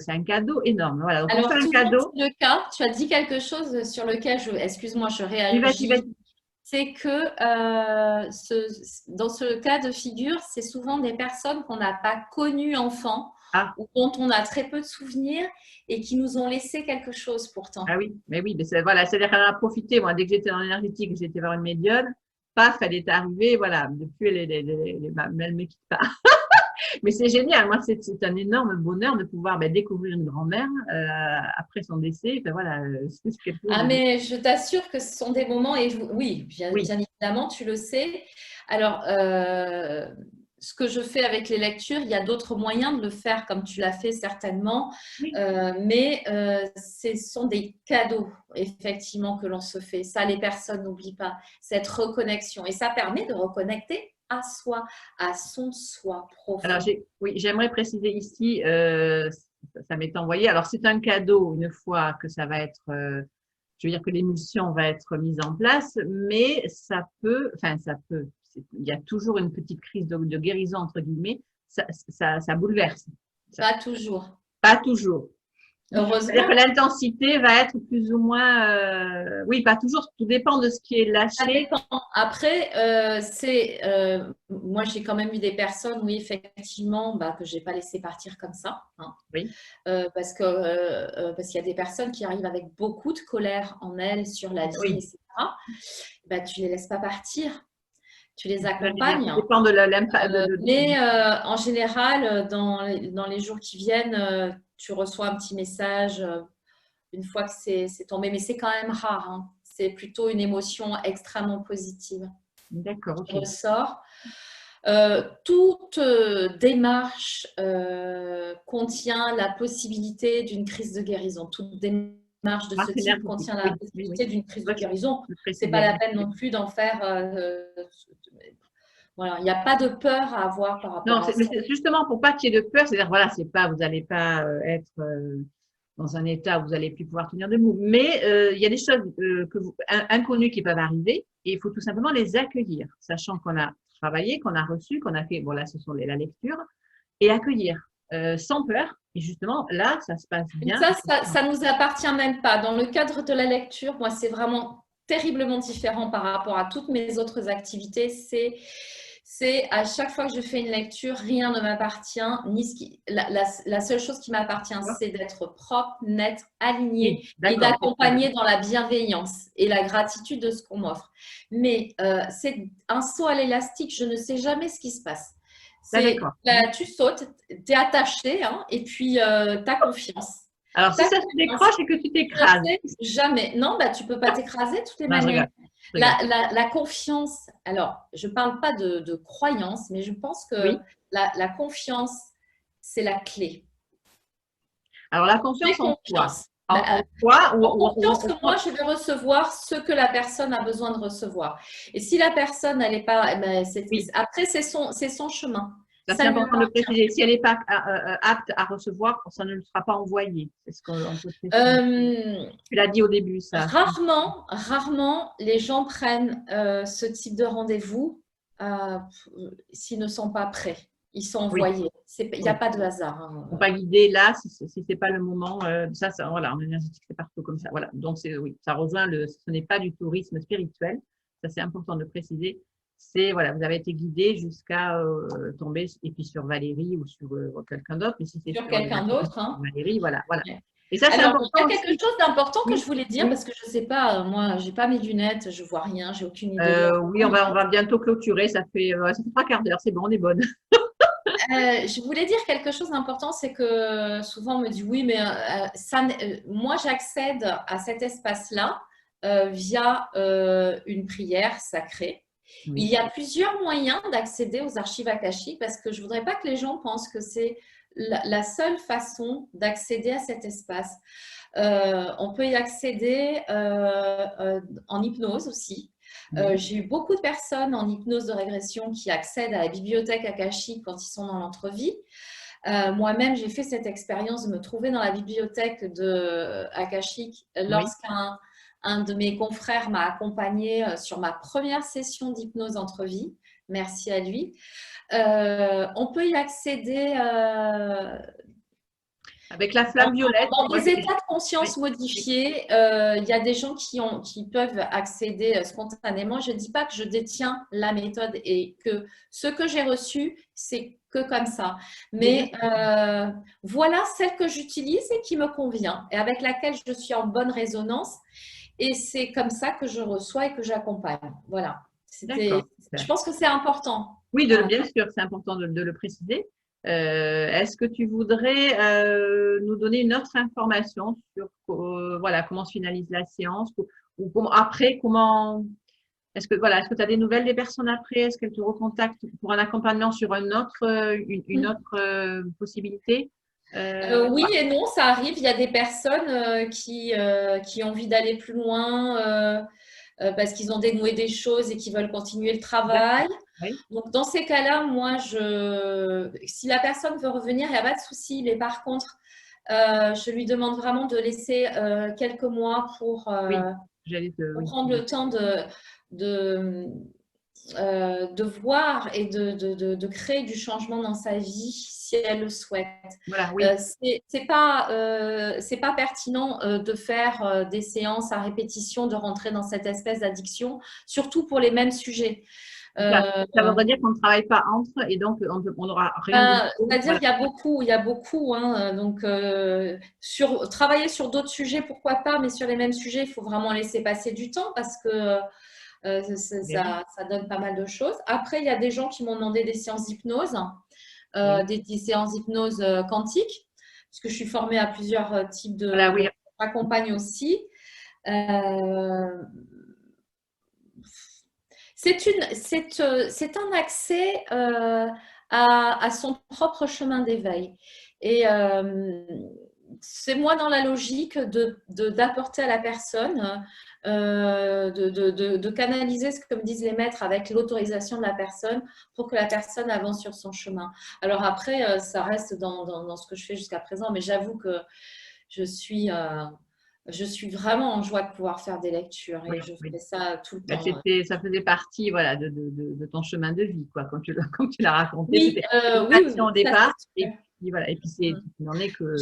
un cadeau énorme. Voilà, donc on Alors, fait un souvent, cadeau. c'est le cas. Tu as dit quelque chose sur lequel, excuse-moi, je Vas-y, réagis. vas-y. C'est que dans ce cas de figure, c'est souvent des personnes qu'on n'a pas connues enfant Ah, ou dont on a très peu de souvenirs et qui nous ont laissé quelque chose pourtant. ah oui, mais voilà, c'est-à-dire qu'elle en a profité. Moi, dès que j'étais dans l'énergétique, j'étais vers une médium, paf, elle est arrivée, voilà, depuis elle me quitte pas. Mais c'est génial. Moi, c'est un énorme bonheur de pouvoir découvrir une grand-mère après son décès. Ben voilà, c'est quelque chose Ah, de… mais je t'assure que ce sont des moments, et oui, bien, Oui, bien évidemment, tu le sais. Alors, ce que je fais avec les lectures, il y a d'autres moyens de le faire, comme tu l'as fait certainement, oui. mais ce sont des cadeaux, effectivement, que l'on se fait. Ça, les personnes n'oublient pas, cette reconnexion. Et ça permet de reconnecter à soi, à son soi Alors, profond. oui, j'aimerais préciser ici, ça m'est envoyé. Alors, c'est un cadeau une fois que ça va être, je veux dire que l'émulsion va être mise en place, mais il y a toujours une petite crise de guérison, entre guillemets, ça bouleverse. Ça- Pas toujours. Pas toujours. C'est-à-dire que Heureusement. l'intensité va être plus ou moins, oui, pas toujours, tout dépend de ce qui est Ça lâché. dépend. Après, moi, j'ai quand même eu des personnes, oui, effectivement, bah, que je n'ai pas laissé partir comme ça, hein. Oui, Parce qu'il y a des personnes qui arrivent avec beaucoup de colère en elles sur la vie, oui. etc. Bah, tu ne les laisses pas partir, tu les J'allais dire, accompagnes. ça dépend de l'impact. Mais en général, dans les jours qui viennent, tu reçois un petit message une fois que c'est tombé. Mais c'est quand même rare, hein. C'est plutôt une émotion extrêmement positive D'accord, qui ok. ressort. Toute démarche contient la possibilité d'une crise de guérison. Toute démarche de ce Partenaire type possible. contient la Oui, oui, oui. possibilité d'une crise de Ouais, guérison. je C'est pas précisais. la peine non plus d'en faire. Voilà, il n'y a pas de peur à avoir par Non, rapport à mais ça. c'est justement pour pas qu'il y ait de peur, c'est-à-dire, voilà, c'est pas, vous n'allez pas être dans un état où vous allez plus pouvoir tenir debout, mais il y a des choses inconnues qui peuvent arriver et il faut tout simplement les accueillir, sachant qu'on a travaillé, qu'on a reçu, qu'on a fait, bon là, ce sont la lecture, et accueillir sans peur. Et justement, là, ça se passe Mais bien. ça nous appartient même pas. Dans le cadre de la lecture, moi, c'est vraiment terriblement différent par rapport à toutes mes autres activités. C'est à chaque fois que je fais une lecture, rien ne m'appartient. La seule chose qui m'appartient, c'est d'être propre, nette, alignée Oui, et d'accord. d'accompagner dans la bienveillance et la gratitude de ce qu'on m'offre. Mais c'est un saut à l'élastique, je ne sais jamais ce qui se passe. Là, C'est, d'accord. tu sautes, tu es attaché, hein, et puis tu as confiance. Alors, si Ta ça se confiance, décroche, c'est que tu tu ne t'écrases. sais jamais. Non, bah, tu ne peux pas t'écraser de toutes les Non, je manières. regarde. Je regarde. La confiance, alors, je ne parle pas de croyance, mais je pense que Oui. la confiance, c'est la clé. Alors, la J'ai confiance en toi. confiance. En toi En confiance que moi, je vais recevoir ce que la personne a besoin de recevoir. Et si la personne, elle n'est pas… eh ben, oui. après, c'est son chemin. Ça, Ça c'est lui important de le appartient. préciser. Si elle n'est pas apte à recevoir, ça ne le sera pas envoyé. C'est ce qu'on peut préciser. Euh, Tu l'as dit au début, ça. Rarement, les gens prennent ce type de rendez-vous euh, s'ils ne sont pas prêts. Ils sont Oui, envoyés. Il n'y a oui. pas de hasard, hein. Faut pas guider là si c'est pas le moment. Voilà, en énergétique, c'est partout comme ça. Voilà. Donc, oui, ça rejoint ce n'est pas du tourisme spirituel. Ça, c'est important de préciser. C'est, voilà, vous avez été guidé jusqu'à tomber, et puis sur Valérie ou sur quelqu'un d'autre. Mais si c'est Sur sur les quelqu'un activités d'autre, sur hein. Valérie, voilà, voilà. Ouais. Et ça, c'est Alors, il y important a quelque aussi. chose d'important que Oui, je voulais dire oui. parce que je ne sais pas, moi, je n'ai pas mes lunettes, je ne vois rien, j'ai aucune idée de la Oui, on va bientôt clôturer. Ça fait 3 quarts d'heure. C'est bon, on est bonne. Je voulais dire quelque chose d'important, c'est que souvent on me dit oui, mais moi j'accède à cet espace-là via une prière sacrée. Il Oui, y a plusieurs moyens d'accéder aux archives akashiques parce que je ne voudrais pas que les gens pensent que c'est la seule façon d'accéder à cet espace. On peut y accéder en hypnose aussi. oui, J'ai eu beaucoup de personnes en hypnose de régression qui accèdent à la bibliothèque akashique quand ils sont dans l'entrevie. Moi-même, j'ai fait cette expérience de me trouver dans la bibliothèque de akashique oui. lorsqu'un de mes confrères m'a accompagnée sur ma première session d'hypnose entrevie. Merci à lui. On peut y accéder Avec la flamme violette. dans Moi, des états de oui, conscience oui, modifiés. Il y a des gens qui peuvent accéder spontanément. Je ne dis pas que je détiens la méthode et que ce que j'ai reçu, c'est que comme ça. bien Mais voilà celle que j'utilise et qui me convient et avec laquelle je suis en bonne résonance. Et c'est comme ça que je reçois et que j'accompagne. Voilà. d'accord. Je pense que c'est important. Oui, Voilà. bien sûr, c'est important de le préciser. Est-ce que tu voudrais nous donner une autre information sur voilà, comment se finalise la séance ou après, comment est-ce que voilà, est-ce que tu as des nouvelles des personnes après? Est-ce qu'elles te recontactent pour un accompagnement sur un autre, une autre possibilité? Oui et non, ça arrive. Il y a des personnes qui ont envie d'aller plus loin parce qu'ils ont dénoué des choses et qui veulent continuer le travail. Oui, Donc, dans ces cas-là, moi, si la personne veut revenir, il n'y a pas de souci. Mais par contre, je lui demande vraiment de laisser quelques mois oui, oui. prendre le temps de, de voir et de créer du changement dans sa vie si elle le souhaite. Voilà, oui. C'est pas pertinent de faire des séances à répétition, de rentrer dans cette espèce d'addiction, surtout pour les mêmes sujets. Ça voudrait dire qu'on ne travaille pas entre et donc on n'aura rien de nouveau. C'est-à-dire Voilà. qu'il y a beaucoup, hein, donc travailler sur d'autres sujets, pourquoi pas, mais sur les mêmes sujets, il faut vraiment laisser passer du temps parce que ça donne pas mal de choses. Après, il y a des gens qui m'ont demandé des séances d'hypnose, des séances d'hypnose quantique, parce que je suis formée à plusieurs types de… Voilà, oui. J'accompagne aussi. C'est un accès à son propre chemin d'éveil. Et c'est moi dans la logique d'apporter à la personne, de canaliser ce que me disent les maîtres avec l'autorisation de la personne pour que la personne avance sur son chemin. Alors après, ça reste dans ce que je fais jusqu'à présent, mais j'avoue que je suis vraiment en joie de pouvoir faire des lectures et je fais ça tout le temps. Ça faisait partie voilà, de ton chemin de vie, quoi, comme tu l'as raconté. Oui, c'était une passion au départ. Et puis, voilà, et puis il n'en est que…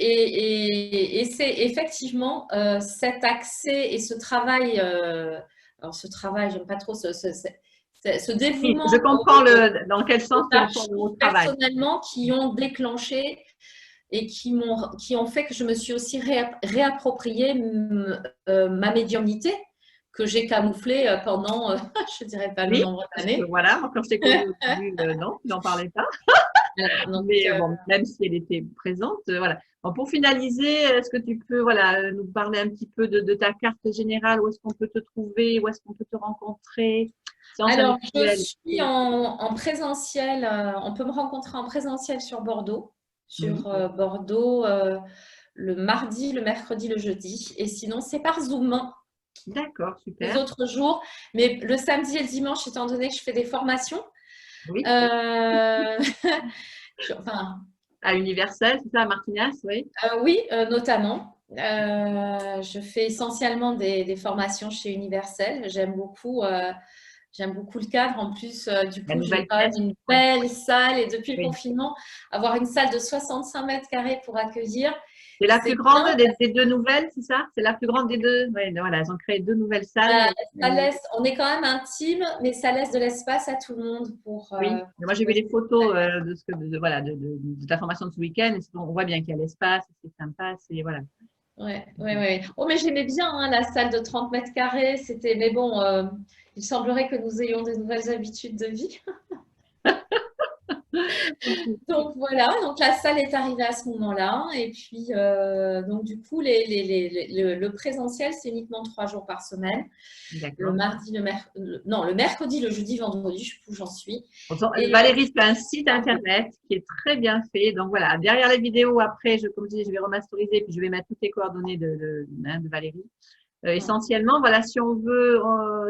Et c'est effectivement cet accès et ce travail, alors ce travail, j'aime pas trop ce dévouement. Je comprends dans quel sens tu entends le mot travail. Personnellement, qui ont déclenché et qui ont fait que je me suis aussi réapproprié ma médiumnité que j'ai camouflée pendant, je ne dirais pas le nombre d'années. Voilà, quand je t'ai connue au début, non, tu n'en parlais pas. Donc, mais bon, même si elle était présente, voilà. Bon, pour finaliser, est-ce que tu peux voilà, nous parler un petit peu de ta carte générale? Où est-ce qu'on peut te trouver? Où est-ce qu'on peut te rencontrer? Alors, je suis en présentiel. On peut me rencontrer en présentiel sur Bordeaux. Bordeaux, le mardi, le mercredi, le jeudi. Et sinon, c'est par Zoom. D'accord, super. Les autres jours. Mais le samedi et le dimanche, étant donné que je fais des formations. Oui. Enfin, à Universel, c'est ça, à Martinas, oui. Oui, notamment. Je fais essentiellement des formations chez Universel. J'aime beaucoup le cadre. En plus, du coup, j'ai quand même une belle salle. Et depuis le confinement, avoir une salle de 65 mètres carrés pour accueillir. C'est la plus grande des deux nouvelles, c'est ça? C'est la plus grande des deux. Oui, voilà, ils ont créé deux nouvelles salles. On est quand même intime, mais ça laisse de l'espace à tout le monde pour. Oui, moi j'ai vu les photos de ta formation de ce week-end. On voit bien qu'il y a l'espace, c'est sympa, c'est voilà. Ouais. Oh, mais j'aimais bien hein, la salle de 30 mètres carrés. Mais bon, il semblerait que nous ayons de nouvelles habitudes de vie. Donc voilà, donc la salle est arrivée à ce moment-là. Et puis, donc du coup, le présentiel, c'est uniquement 3 jours par semaine. Le mardi, le mercredi, le jeudi, vendredi, je sais plus où j'en suis. Valérie, tu as un site internet qui est très bien fait. Donc voilà, derrière la vidéo, après, comme je dis, je vais remasteriser, puis je vais mettre toutes les coordonnées de Valérie. Essentiellement, voilà, si on veut,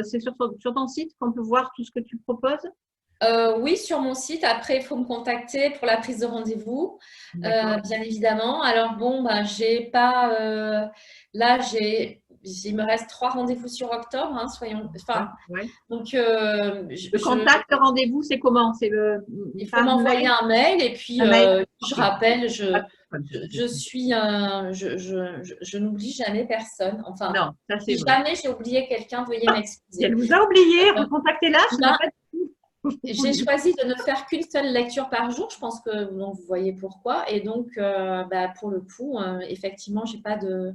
c'est sur ton site qu'on peut voir tout ce que tu proposes? Oui, sur mon site. Après, il faut me contacter pour la prise de rendez-vous, bien évidemment. Alors bon, j'ai pas. Là, il me reste 3 rendez-vous sur octobre, hein, soyons. Enfin, donc. Le contact, le rendez-vous, c'est comment? Il faut m'envoyer un mail et puis je rappelle. Je n'oublie jamais personne. Enfin, non, ça, si jamais j'ai oublié quelqu'un, veuillez m'excuser. Elle vous a oublié, recontactez-la. J'ai choisi de ne faire qu'une seule lecture par jour. Je pense que vous voyez pourquoi. Et donc, pour le coup, effectivement, j'ai pas de.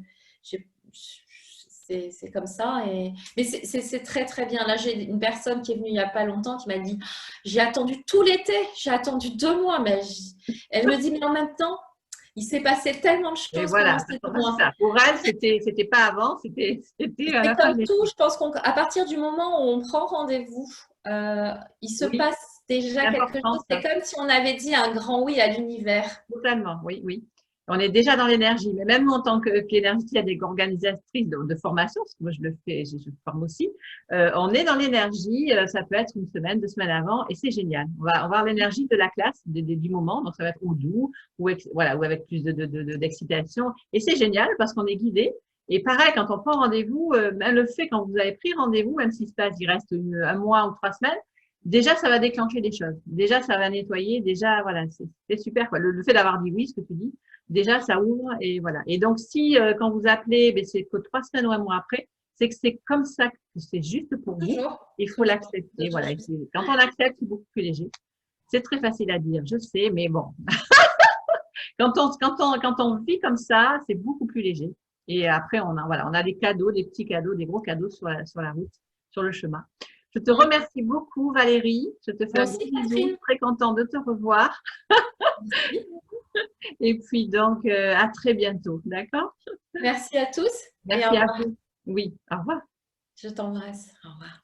c'est comme ça. Mais c'est très, très bien. Là, j'ai une personne qui est venue il n'y a pas longtemps qui m'a dit, j'ai attendu tout l'été, j'ai attendu 2 mois. Elle me dit, mais en même temps, il s'est passé tellement de Et choses pendant voilà, ces c'est 2 mois. ça. Pour elle, c'était pas avant, c'était à C'est la fin comme de l'été. tout, je pense qu'à partir du moment où on prend rendez-vous, il se Oui, passe déjà c'est quelque important chose. C'est ça. comme si on avait dit un grand oui à l'univers. Totalement, oui, oui. On est déjà dans l'énergie, mais même en tant qu'énergie, il y a des organisatrices de formation, parce que moi je le fais, je forme aussi. On est dans l'énergie, ça peut être une semaine, 2 semaines avant, et c'est génial. On va avoir l'énergie de la classe, du moment, donc ça va être au doux, voilà, ou avec plus d'excitation. Et c'est génial parce qu'on est guidé. Et pareil, quand on prend rendez-vous, même le fait quand vous avez pris rendez-vous, même s'il se passe, il reste un mois ou 3 semaines, déjà, ça va déclencher des choses. Déjà, ça va nettoyer. Déjà, voilà, c'est super, quoi. Le fait d'avoir dit oui, ce que tu dis, déjà, ça ouvre et voilà. Et donc, si quand vous appelez, ben, c'est que 3 semaines ou un mois après, c'est que c'est comme ça que c'est juste pour vous. Toujours, Il faut toujours, l'accepter. toujours. Voilà. Quand on accepte, c'est beaucoup plus léger. C'est très facile à dire, je sais, mais bon, quand on vit comme ça, c'est beaucoup plus léger. Et après, voilà, on a des cadeaux, des petits cadeaux, des gros cadeaux sur la route, sur le chemin. Je te remercie beaucoup, Valérie. Je te fais Moi un gros aussi, bisou. Catherine. Très content de te revoir. Merci. Et puis donc, à très bientôt. D'accord? Merci à tous et au Merci à revoir. vous. Oui, au revoir. Je t'embrasse. Au revoir.